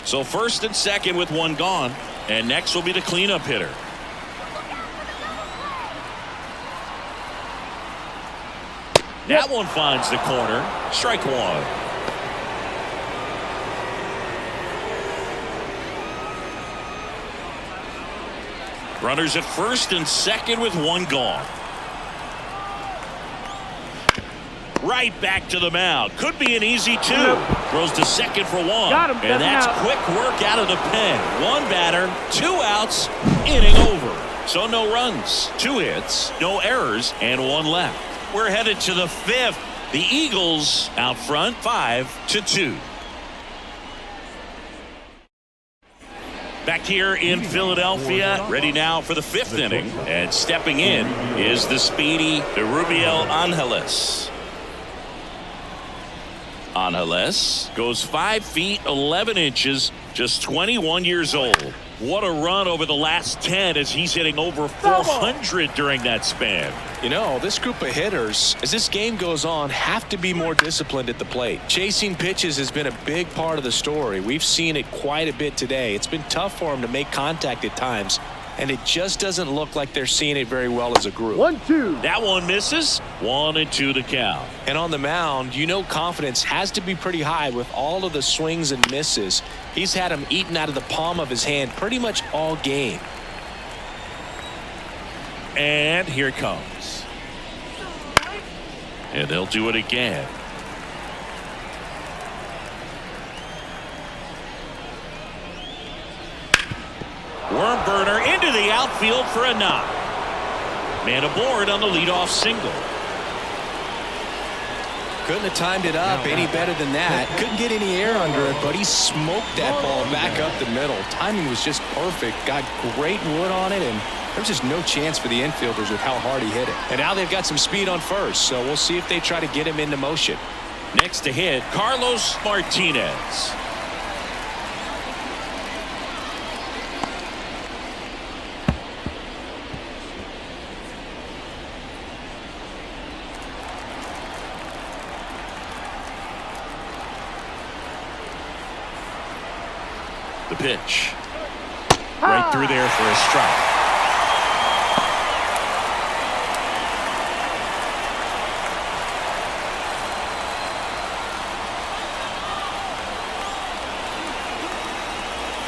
So 1st and 2nd with 1 gone, and next will be the cleanup hitter. That one finds the corner. Strike 1. Runners at 1st and 2nd with 1 gone. Right back to the mound. Could be an easy 2. Throws to 2nd for 1. And that's quick work out of the pen. 1 batter, 2 outs, inning over. So no runs, 2 hits, no errors, and 1 left. We're headed to the 5th. The Eagles out front 5-2. Back here in Philadelphia, ready now for the 5th inning. And stepping in is the speedy Rubiel Angeles. Angeles goes 5 feet 11 inches, just 21 years old. What a run over the last 10 as he's hitting over 400 during that span. You know, this group of hitters, as this game goes on, have to be more disciplined at the plate. Chasing pitches has been a big part of the story. We've seen it quite a bit today. It's been tough for them to make contact at times, and it just doesn't look like they're seeing it very well as a group. 1-2. That one misses. 1-2 the count. And on the mound, you know confidence has to be pretty high with all of the swings and misses. He's had them eaten out of the palm of his hand pretty much all game. And here it comes. And they'll do it again. Worm burner into the outfield for a knock. Man aboard on the leadoff single. Couldn't have timed it up any better than that. Couldn't get any air under it, but he smoked that ball back up the middle. Timing was just perfect. Got great wood on it, and there's just no chance for the infielders with how hard he hit it. And now they've got some speed on first, so we'll see if they try to get him into motion. Next to hit, Carlos Martinez. The pitch. Right through there for a strike.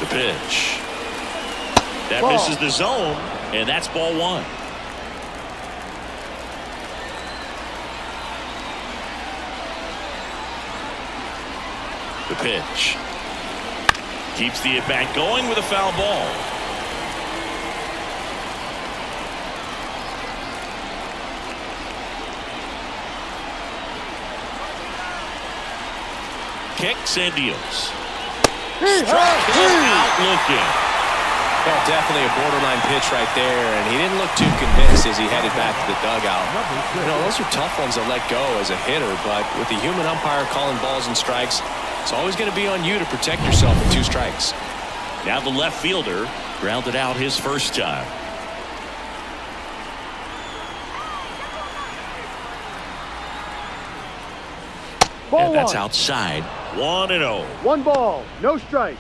The pitch. That Ball. misses the zone, and that's ball one. The pitch. Keeps the at-bat going with a foul ball. Kicks and deals. Struck him out looking. Well, definitely a borderline pitch right there, and he didn't look too convinced as he headed back to the dugout. You know, those are tough ones to let go as a hitter, but with the human umpire calling balls and strikes, it's always going to be on you to protect yourself with 2 strikes. Now the left fielder grounded out his first time. Ball And that's one. outside. 1-0. 1 ball, no strikes.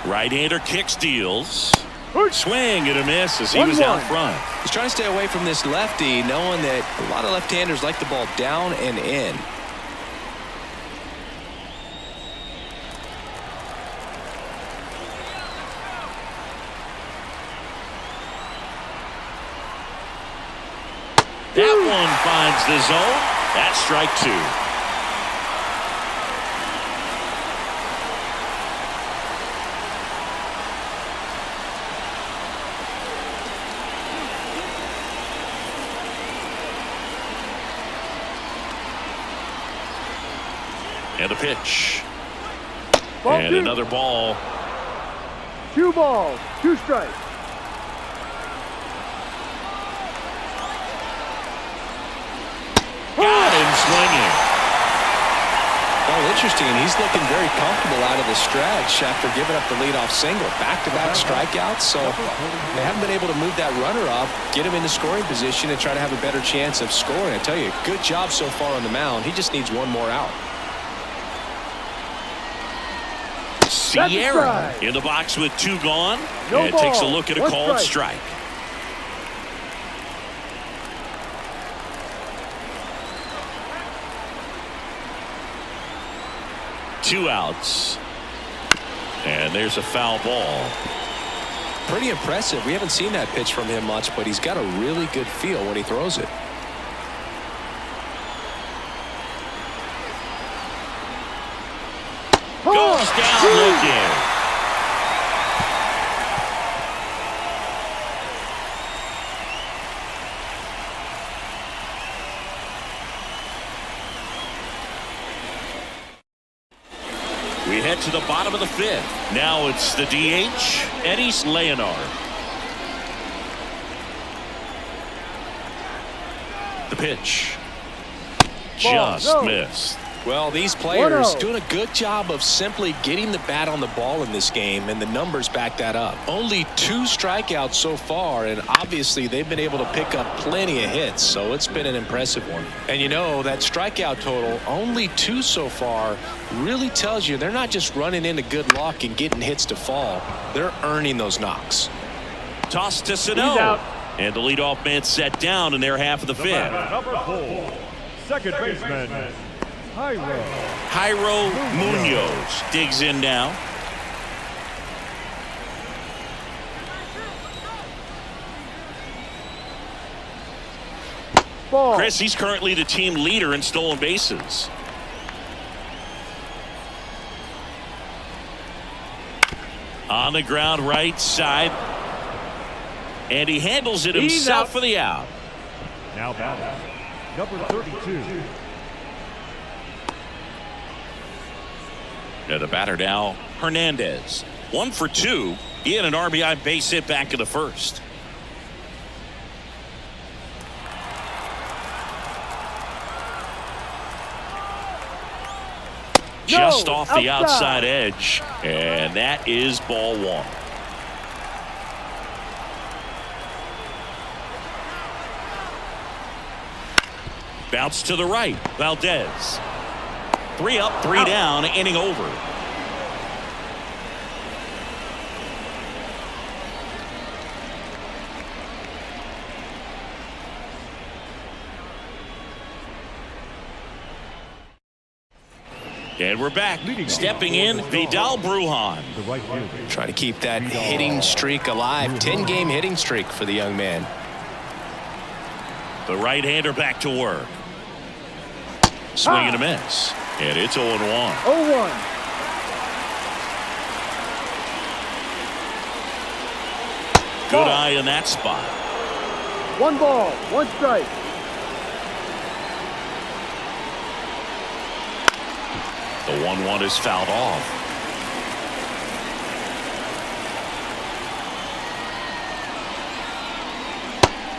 Right-hander kicks, deals. Swing and a miss as he 1-1. was out front. He's trying to stay away from this lefty, knowing that a lot of left-handers like the ball down and in. That one finds the zone. That's strike 2. And a pitch. Ball And 2. another ball. 2 balls, 2 strikes. Got him swinging. Well, interesting. He's looking very comfortable out of the stretch after giving up the leadoff single. Back-to-back strikeouts, so they haven't been able to move that runner up, get him into scoring position, and try to have a better chance of scoring. I tell you, good job so far on the mound. He just needs 1 more out. Sierra in the box with 2 gone. No And takes a ball, look at a 1 called strike. strike. Two outs. And there's a foul ball. Pretty impressive. We haven't seen that pitch from him much, but he's got a really good feel when he throws it. Goes down looking. We head to the bottom of the 5th. Now it's the DH, Eddie Leonard. The pitch. Just missed. Well, these players 1-0. doing a good job of simply getting the bat on the ball in this game, and the numbers back that up. Only 2 strikeouts so far, and obviously they've been able to pick up plenty of hits, so it's been an impressive one. And you know, that strikeout total, only 2 so far, really tells you they're not just running into good luck and getting hits to fall. They're earning those knocks. Toss to He's Sano. out. And the leadoff man set down in their half of the 5th. Number 4, second baseman, Jairo Munoz digs in now. Ball. Chris, he's currently the team leader in stolen bases. On the ground right side. And he handles it He's himself out. for the out. now batting, number 32. And the batter now, Hernandez. 1 for 2. He had an RBI base hit back in the 1st. Just off the outside edge. And that is ball 1. Bounce to the right. Valdez. 3 up, 3 down, inning over. And we're back. Stepping in, Vidal Brujan. The right fielder. Trying to keep that hitting streak alive. 10-game hitting streak for the young man. The right-hander back to work. Swing and a miss. And it's 0-1. 0-1. Good eye in that spot. 1 ball, 1 strike. The 1-1 is fouled off.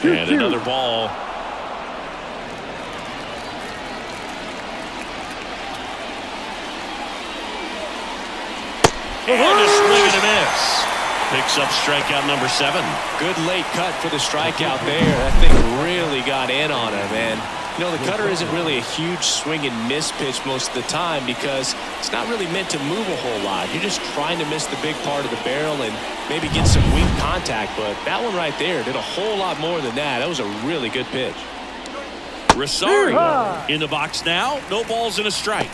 And another ball. And a swing and a miss. Picks up strikeout number 7. Good late cut for the strikeout there. That thing really got in on him, man. You know, the cutter isn't really a huge swing and miss pitch most of the time because it's not really meant to move a whole lot. You're just trying to miss the big part of the barrel and maybe get some weak contact. But that one right there did a whole lot more than that. That was a really good pitch. Rosario in the box now. No balls and a strike.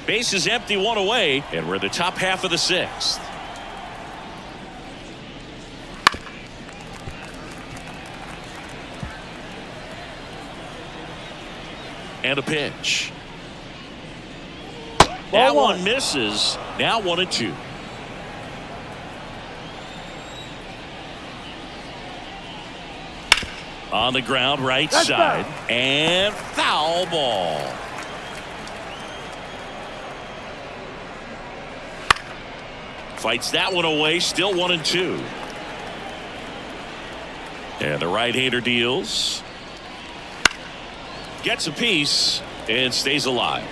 Base is empty, 1 away, and we're in the top half of the 6th. And a pitch. That one misses. Now 1-2. On the ground, right side, and foul ball. Fights that one away, still 1-2. And the right-hander deals. Gets a piece and stays alive.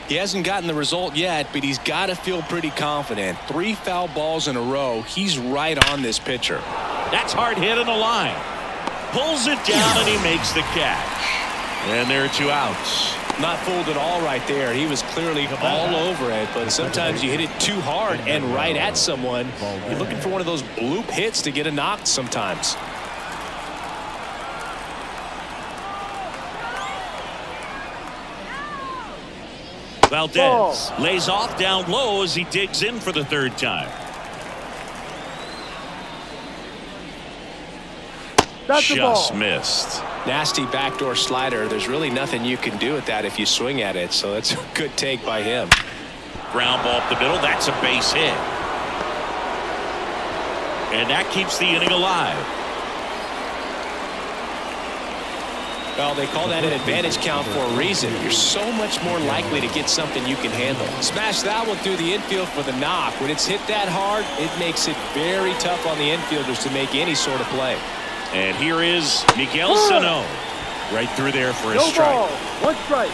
He hasn't gotten the result yet, but he's got to feel pretty confident. 3 foul balls in a row. He's right on this pitcher. That's hard hit in the line. Pulls it down and he makes the catch. And there are 2 outs. Not fooled at all right there. He was clearly all over it, but sometimes you hit it too hard and right at someone. You're looking for one of those bloop hits to get a knock sometimes. Valdez lays off down low as he digs in for the 3rd time. Just missed. Nasty backdoor slider. There's really nothing you can do with that if you swing at it, so that's a good take by him. Ground ball up the middle. That's a base hit. And that keeps the inning alive. Well, they call that an advantage count for a reason. You're so much more likely to get something you can handle. Smash that one through the infield for the knock. When it's hit that hard, it makes it very tough on the infielders to make any sort of play. And here is Miguel Sano. Right through there for a strike. No ball, 1 strike.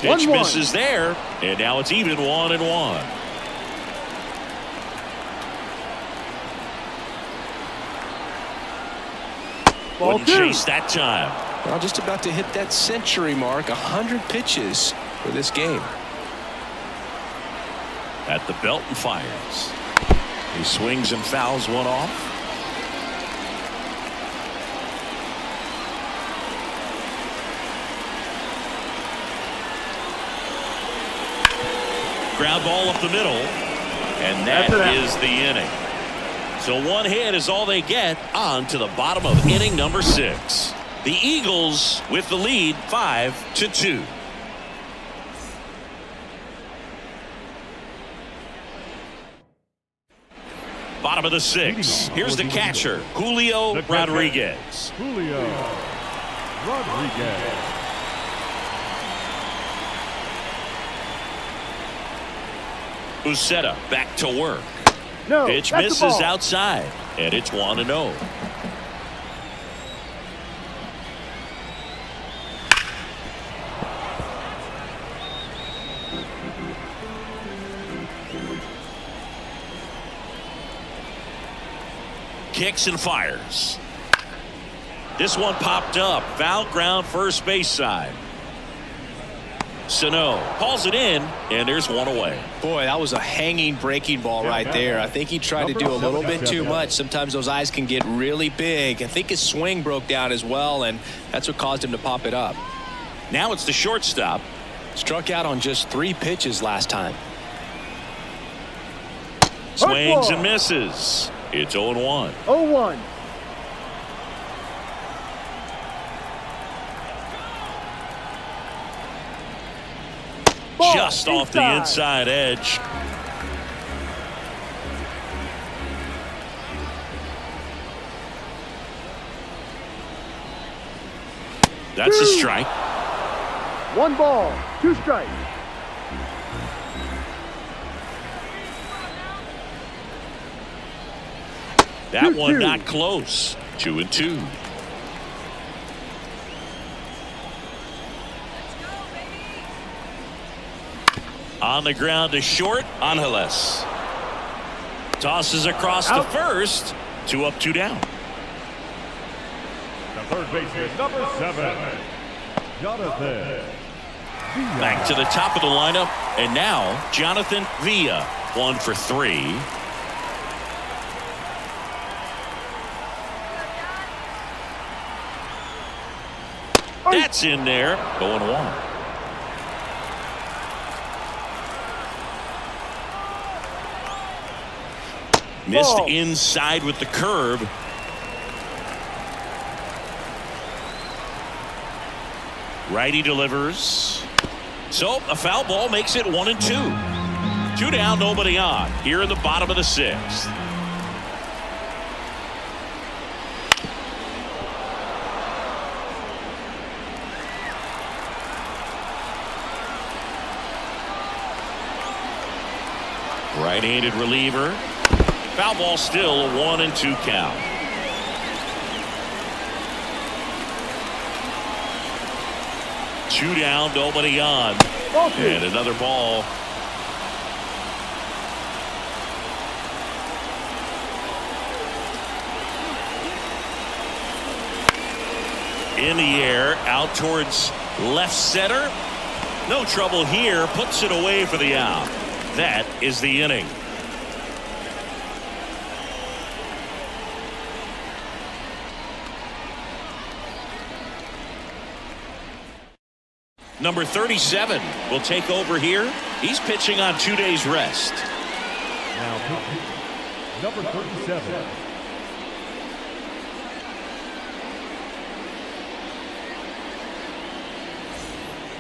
Pitch misses there, and now it's even 1-1. Wouldn't chase that time. Well, just about to hit that century mark. 100 pitches for this game. At the belt and fires. He swings and fouls one off. Ground ball up the middle, and that is the inning. So 1 hit is all they get. On to the bottom of inning number 6. The Eagles with the lead, 5-2. Bottom of the 6th. Here's the catcher, Julio Rodriguez. Julio Rodriguez. Uceta back to work. No, pitch that's misses outside, and it's 1-0. Kicks and fires. This one popped up. Foul ground, first base side. Sano calls it in, and there's one away. Boy, that was a hanging breaking ball right there. I think he tried to do a little bit too much. Sometimes those eyes can get really big. I think his swing broke down as well, and that's what caused him to pop it up. Now it's the shortstop. Struck out on just 3 pitches last time. Swings and misses. It's 0-1. 0-1. Just off the inside edge. That's a strike. 1 ball, 2 strikes. That one not close. 2-2. On the ground to short, Angeles. Tosses across to first. 2 up, 2 down. The third baseman, number 7, Jonathan. Back to the top of the lineup, and now Jonathan Villa, 1 for 3. That's in there. 0-1. Missed inside with the curve. Righty delivers. So a foul ball makes it 1-2. 2 down, nobody on. Here in the bottom of the 6th. Right-handed reliever. Foul ball, still a 1-2 count. Two down, nobody on. And another ball. In the air, out towards left center. No trouble here, puts it away for the out. That is the inning. Number 37 will take over here. He's pitching on 2 days rest. Now pitching, number 37.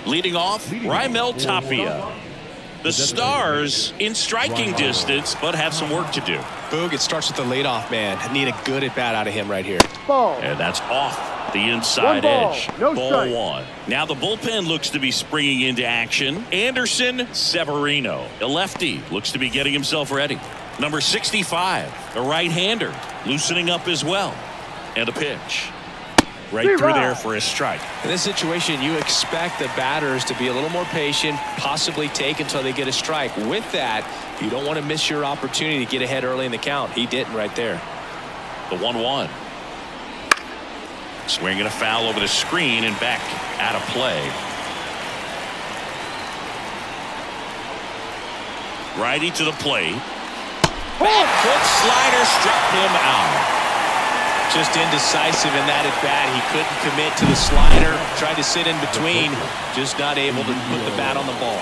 Leading off, Raimel Tapia. The Stars in striking distance, but have some work to do. Boog, it starts with the leadoff man. I need a good at-bat out of him right here. Ball. And that's off the inside edge. No ball strike. 1. Now the bullpen looks to be springing into action. Anderson Severino, a lefty, looks to be getting himself ready. Number 65, a right-hander, loosening up as well. And a pitch. Right through there for a strike. In this situation, you expect the batters to be a little more patient, possibly take until they get a strike. With that, you don't want to miss your opportunity to get ahead early in the count. He didn't right there. The 1-1. Swinging a foul over the screen and back out of play. Righty to the plate. Back foot slider struck him out. Just indecisive in that at bat. He couldn't commit to the slider. Tried to sit in between. Just not able to put the bat on the ball.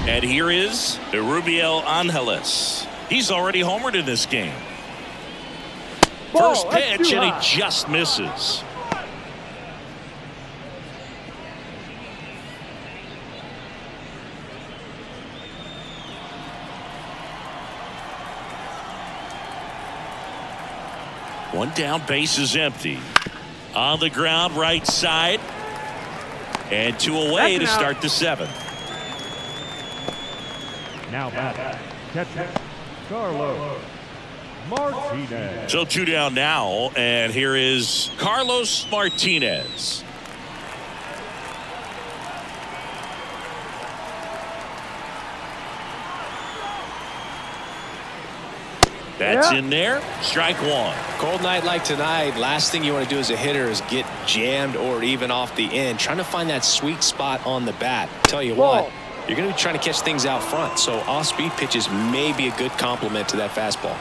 And here is Rubiel Angeles. He's already homered in this game. First pitch, and he just misses. One down, base is empty. On the ground, right side. And 2 away to start the 7th. Now batting, catcher, Carlos Martinez. So 2 down now, and here is Carlos Martinez. That's in there. Strike one. Cold night like tonight, last thing you want to do as a hitter is get jammed or even off the end. Trying to find that sweet spot on the bat. Tell you what, you're going to be trying to catch things out front, so off-speed pitches may be a good complement to that fastball.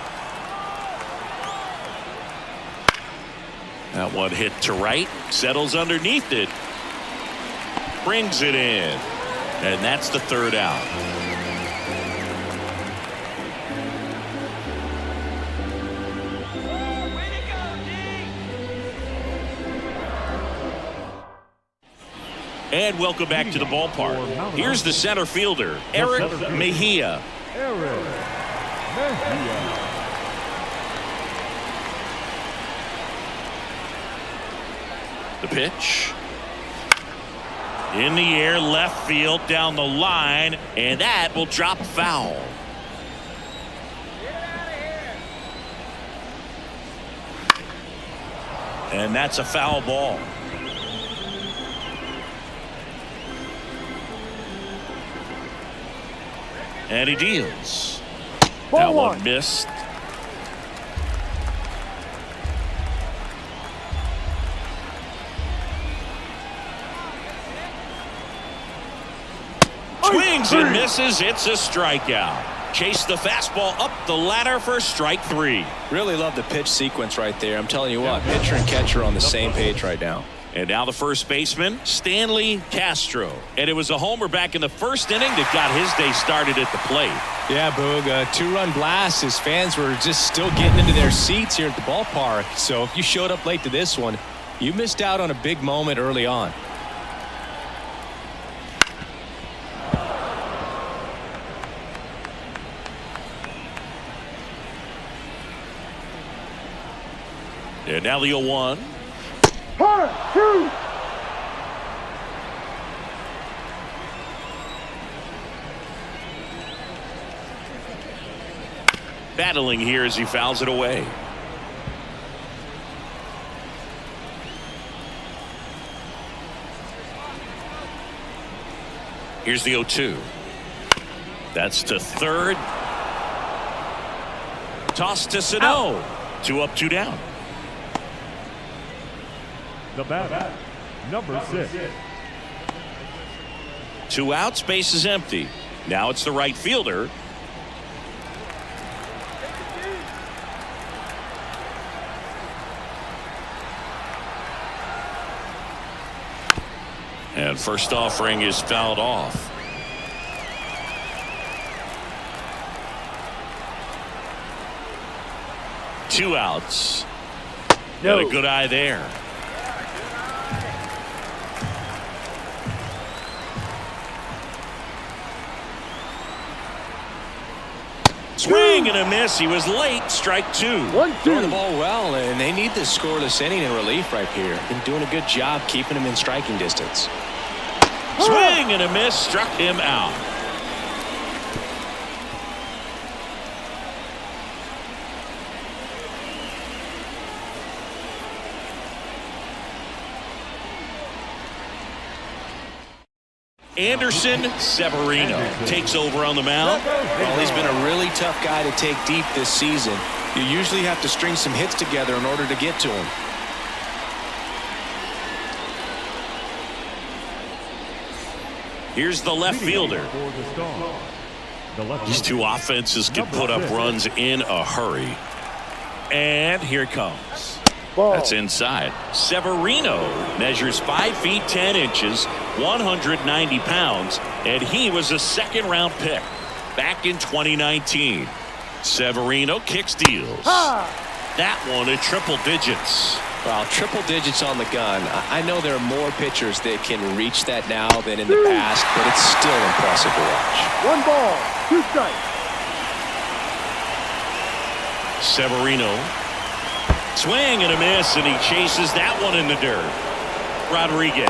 That one hit to right, settles underneath it, brings it in, and that's the third out. And welcome back to the ballpark. Here's the center fielder, Eric Mejia. The pitch. In the air, left field, down the line, and that will drop foul. And that's a foul ball. And he deals. That one missed. Swings and misses. It's a strikeout. Chase the fastball up the ladder for strike three. Really love the pitch sequence right there. I'm telling you what, pitcher and catcher on the same page right now. And now the first baseman, Stanley Castro. And it was a homer back in the first inning that got his day started at the plate. Yeah, Boog, a two-run blast. His fans were just still getting into their seats here at the ballpark. So if you showed up late to this one, you missed out on a big moment early on. And now the 0-1. Battling here as he fouls it away. Here's the 0-2. That's to third. Toss to Sano. 2 up, 2 down. The batter, number 6. 2 outs, base is empty. Now it's the right fielder. And first offering is fouled off. Two outs. Got a good eye there. Swing and a miss. He was late. Strike 2. 1-2. Throwing the ball well, and they need this scoreless inning in relief right here. Been doing a good job keeping him in striking distance. Swing and a miss. Struck him out. Anderson Severino takes over on the mound. Well, he's been a really tough guy to take deep this season. You usually have to string some hits together in order to get to him. Here's the left fielder. These two offenses can put up runs in a hurry. And here it comes. That's inside. Severino measures 5 feet 10 inches, 190 pounds, and he was a second-round pick back in 2019. Severino kicks deals. That one at triple digits. Well, triple digits on the gun. I know there are more pitchers that can reach that now than in the past, but it's still impressive to watch. 1 ball, 2 strikes. Severino. Swing and a miss, and he chases that one in the dirt. Rodriguez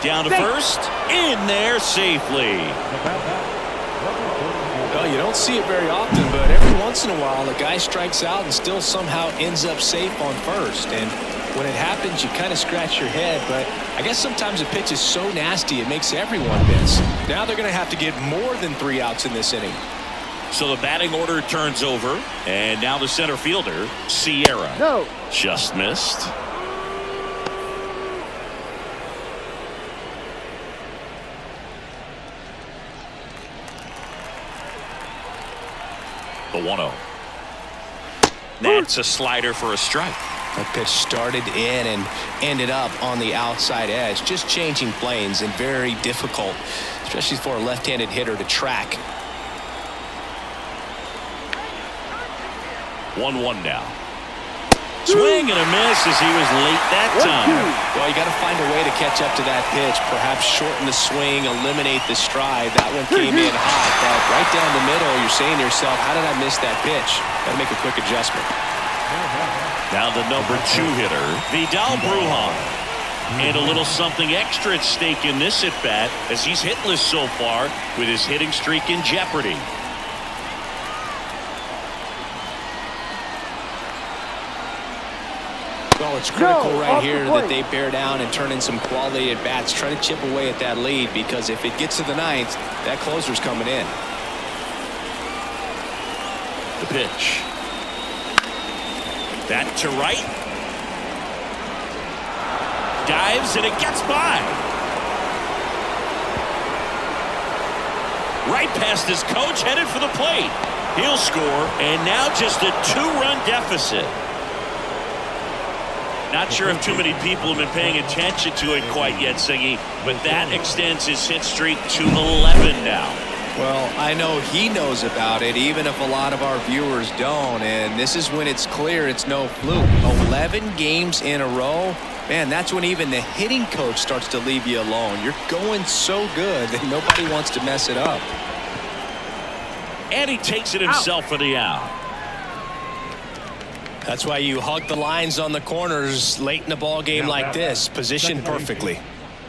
down to first, in there safely. Well, you don't see it very often, but every once in a while, a guy strikes out and still somehow ends up safe on first. And when it happens, you kind of scratch your head, but I guess sometimes a pitch is so nasty it makes everyone miss. Now they're going to have to get more than 3 outs in this inning. So the batting order turns over, and now the center fielder, Sierra. No. Just missed. The 1-0. That's a slider for a strike. That pitch started in and ended up on the outside edge, just changing planes, and very difficult, especially for a left-handed hitter, to track. 1-1 now. Swing and a miss as he was late that time. Well, you got to find a way to catch up to that pitch, perhaps shorten the swing, eliminate the stride. That one came in hot, but right down the middle, you're saying to yourself, how did I miss that pitch? Got to make a quick adjustment. Now the number 2 hitter, Vidal Brujan. And a little something extra at stake in this at-bat as he's hitless so far with his hitting streak in jeopardy. Well, it's critical right here that they bear down and turn in some quality at-bats. Try to chip away at that lead, because if it gets to the 9th, that closer's coming in. The pitch. That to right. Dives, and it gets by. Right past his coach, headed for the plate. He'll score, and now just a 2-run deficit. Not sure if too many people have been paying attention to it quite yet, Siggy, but that extends his hit streak to 11 now. Well, I know he knows about it, even if a lot of our viewers don't, and this is when it's clear it's no fluke. 11 games in a row, man, that's when even the hitting coach starts to leave you alone. You're going so good that nobody wants to mess it up. And he takes it himself for the out. That's why you hug the lines on the corners late in a ball game like this, positioned perfectly.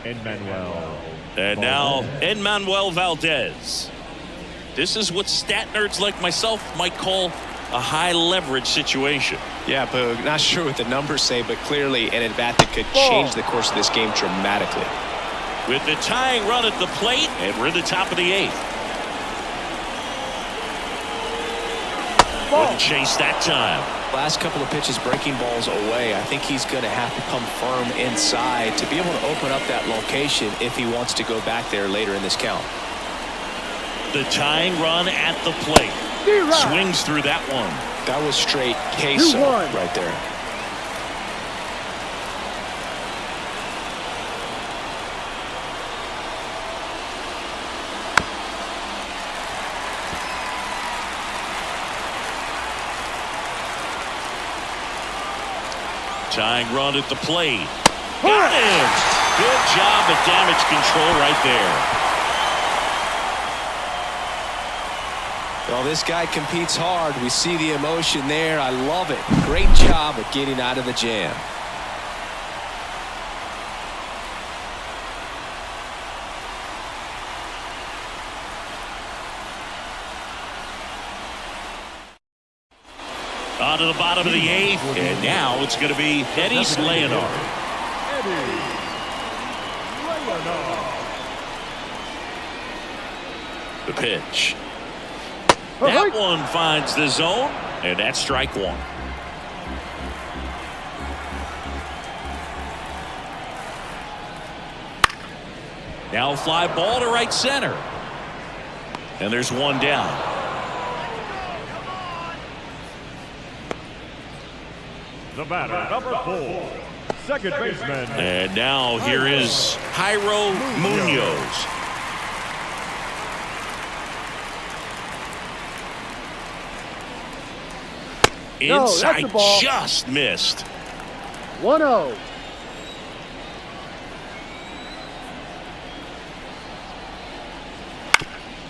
And now Enmanuel Valdez. This is what stat nerds like myself might call a high leverage situation. Yeah, Boog, not sure what the numbers say, but clearly an at-bat that could change the course of this game dramatically. With the tying run at the plate, and we're at the top of the 8th. Wouldn't chase that time. Last couple of pitches breaking balls away. I think he's going to have to come firm inside to be able to open up that location if he wants to go back there later in this count. The tying run at the plate. Swings through that one. That was straight queso right there. Tying run at the plate. Got him! Good job at damage control right there. Well, this guy competes hard. We see the emotion there. I love it. Great job at getting out of the jam. On to the bottom of the 8th, and now it's going to be Eddie Leonard. The pitch. That one finds the zone, and that's strike 1. Now a fly ball to right center. And there's one down. The batter, number 4, second baseman. And now here is Jairo Munoz. Inside, just missed. 1-0.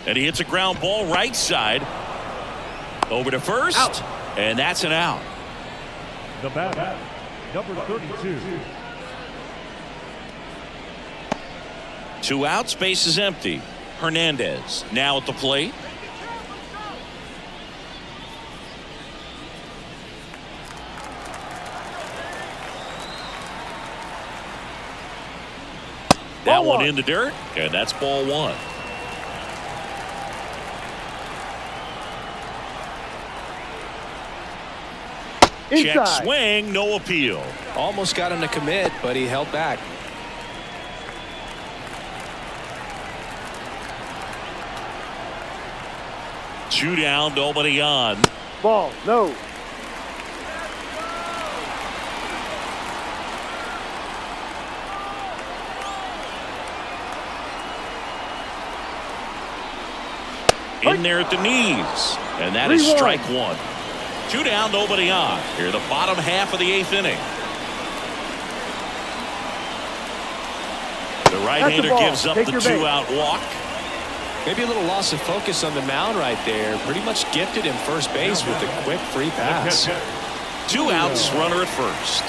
And he hits a ground ball right side. Over to first. Out. And that's an out. The batter, number 32. 2 outs, base is empty. Hernandez now at the plate. That one in the dirt, and that's ball 1. Check Inside. swing, no appeal. Almost got him to commit, but he held back. Two down, nobody on. Ball, no. In there at the knees. And that is strike one. Two down, nobody on. Here the bottom half of the eighth inning. The right-hander gives up the two-out walk. Maybe a little loss of focus on the mound right there. Pretty much gifted him first base with a quick free pass. Two outs, runner at first.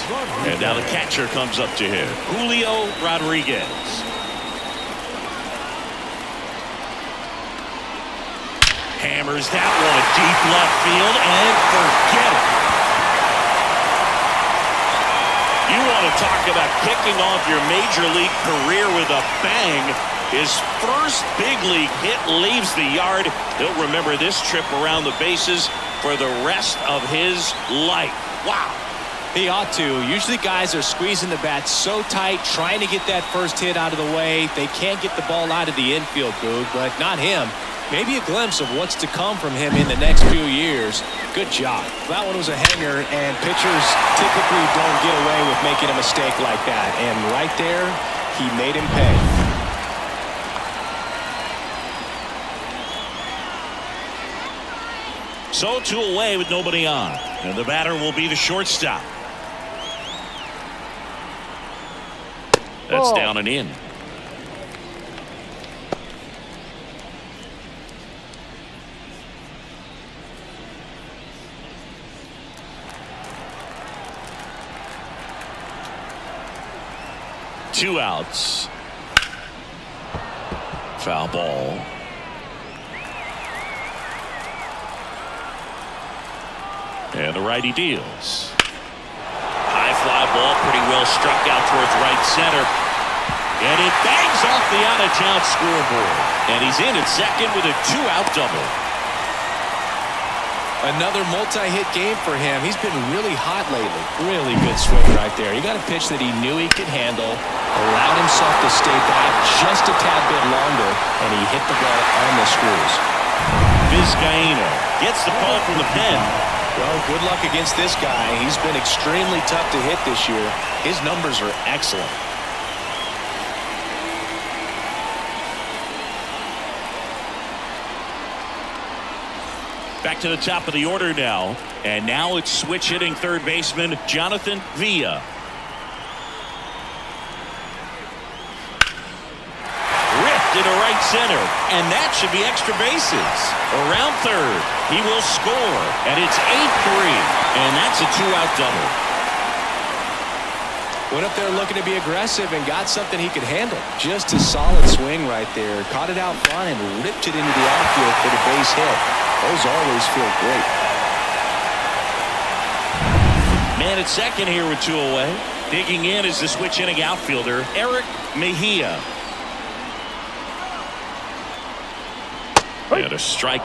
And now the catcher comes up to him, Julio Rodriguez. Hammers that one deep left field and forget it. You want to talk about kicking off your major league career with a bang. His first big league hit leaves the yard. He'll remember this trip around the bases for the rest of his life. Wow. He ought to. Usually guys are squeezing the bat so tight, trying to get that first hit out of the way. They can't get the ball out of the infield, Boog, but not him. Maybe a glimpse of what's to come from him in the next few years. Good job. That one was a hanger, and pitchers typically don't get away with making a mistake like that. And right there, he made him pay. So two away with nobody on. And the batter will be the shortstop. That's down and in. Two outs. Foul ball. And the righty deals. High fly ball, pretty well struck out towards right center. And it bangs off the out-of-town scoreboard. And he's in at second with a two-out double. Another multi-hit game for him. He's been really hot lately. Really good swing right there. He got a pitch that he knew he could handle, allowed himself to stay back just a tad bit longer, and he hit the ball on the screws. Vizcaíno gets the call from the pen. Well, good luck against this guy. He's been extremely tough to hit this year. His numbers are excellent. Back to the top of the order now. And now it's switch hitting third baseman Jonathan Villa. Ripped into right center. And that should be extra bases. Around third. He will score. And it's 8-3. And that's a two-out double. Went up there looking to be aggressive and got something he could handle. Just a solid swing right there. Caught it out front and ripped it into the outfield for the base hit. Those always feel great. Man at second here with two away. Digging in is the switch hitting outfielder Eric Mejia. And a strike.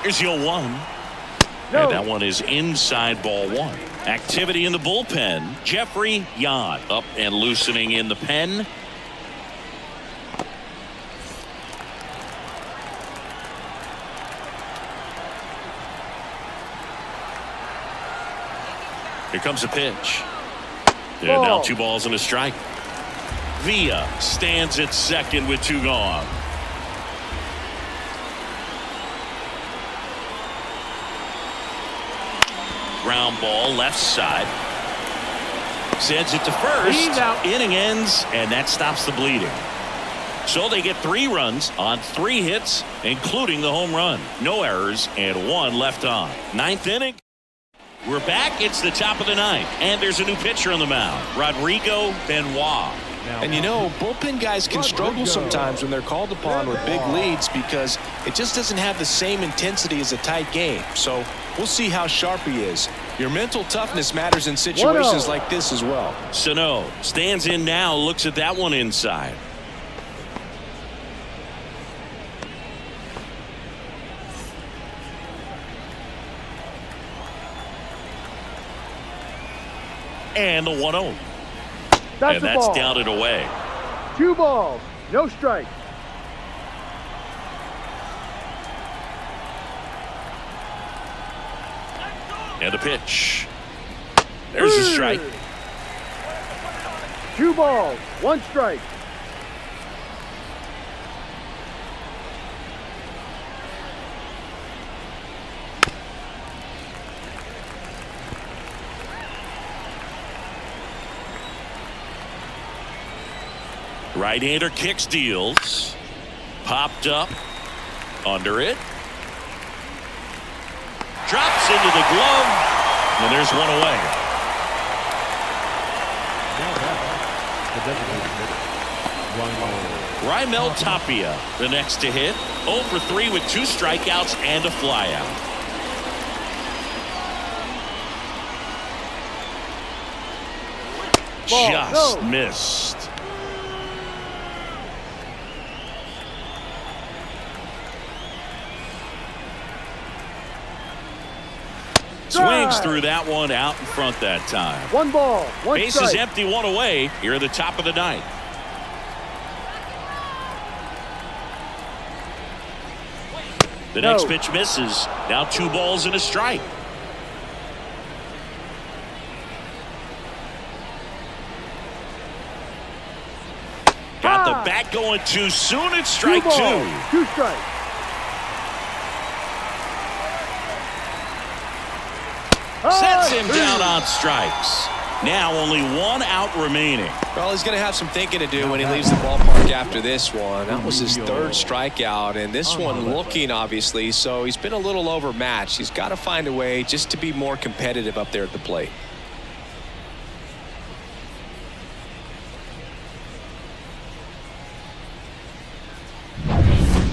Here's the 0-1. No. And that one is inside ball one. Activity in the bullpen. Jeffrey Yan up and loosening in the pen. Here comes a pitch. And now 2 balls and a strike. Villa stands at second with 2 gone. Ground ball left side. Sends it to first. Inning ends, and that stops the bleeding. So they get 3 runs on 3 hits, including the home run. No errors and 1 left on. 9th inning. We're back. It's the top of the 9th, and there's a new pitcher on the mound, Rodrigo Benoit. And you know, bullpen guys can struggle sometimes when they're called upon with big leads because it just doesn't have the same intensity as a tight game. So we'll see how sharp he is. Your mental toughness matters in situations like this as well. Sano stands in now, looks at that one inside. And the 1-0. And that's down and away. 2 balls, no strike. And the pitch. There's a strike. 2 balls, 1 strike. Right-hander kicks, deals. Popped up. Under it. Drops into the glove. And there's one away. Raimel Tapia, the next to hit. 0 for 3 with 2 strikeouts and a flyout. Just missed. Swings through that one, out in front that time. 1 ball, 1 Base strike. is empty, 1 away here at the top of the 9th. The next pitch misses. Now 2 balls and a strike. Got the bat going too soon. It's strike 2. 2 strikes. Sets him down on strikes. Now only 1 out remaining. Well, he's going to have some thinking to do when he leaves the ballpark after this one. That was his 3rd strikeout, and this one looking, obviously, so he's been a little overmatched. He's got to find a way just to be more competitive up there at the plate.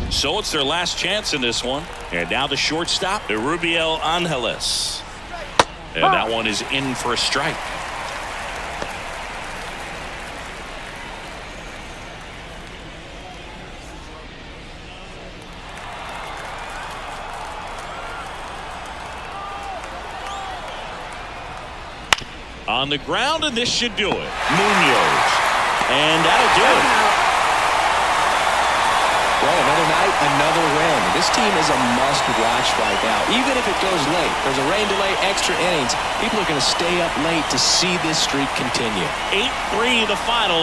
So it's their last chance in this one. And now the shortstop, Rubiel Angeles. And that one is in for a strike. On the ground, and this should do it. Munoz. And that'll do it. Well, another night, another win. This team is a must-watch right now. Even if it goes late, there's a rain delay, extra innings. People are going to stay up late to see this streak continue. 8-3 the final.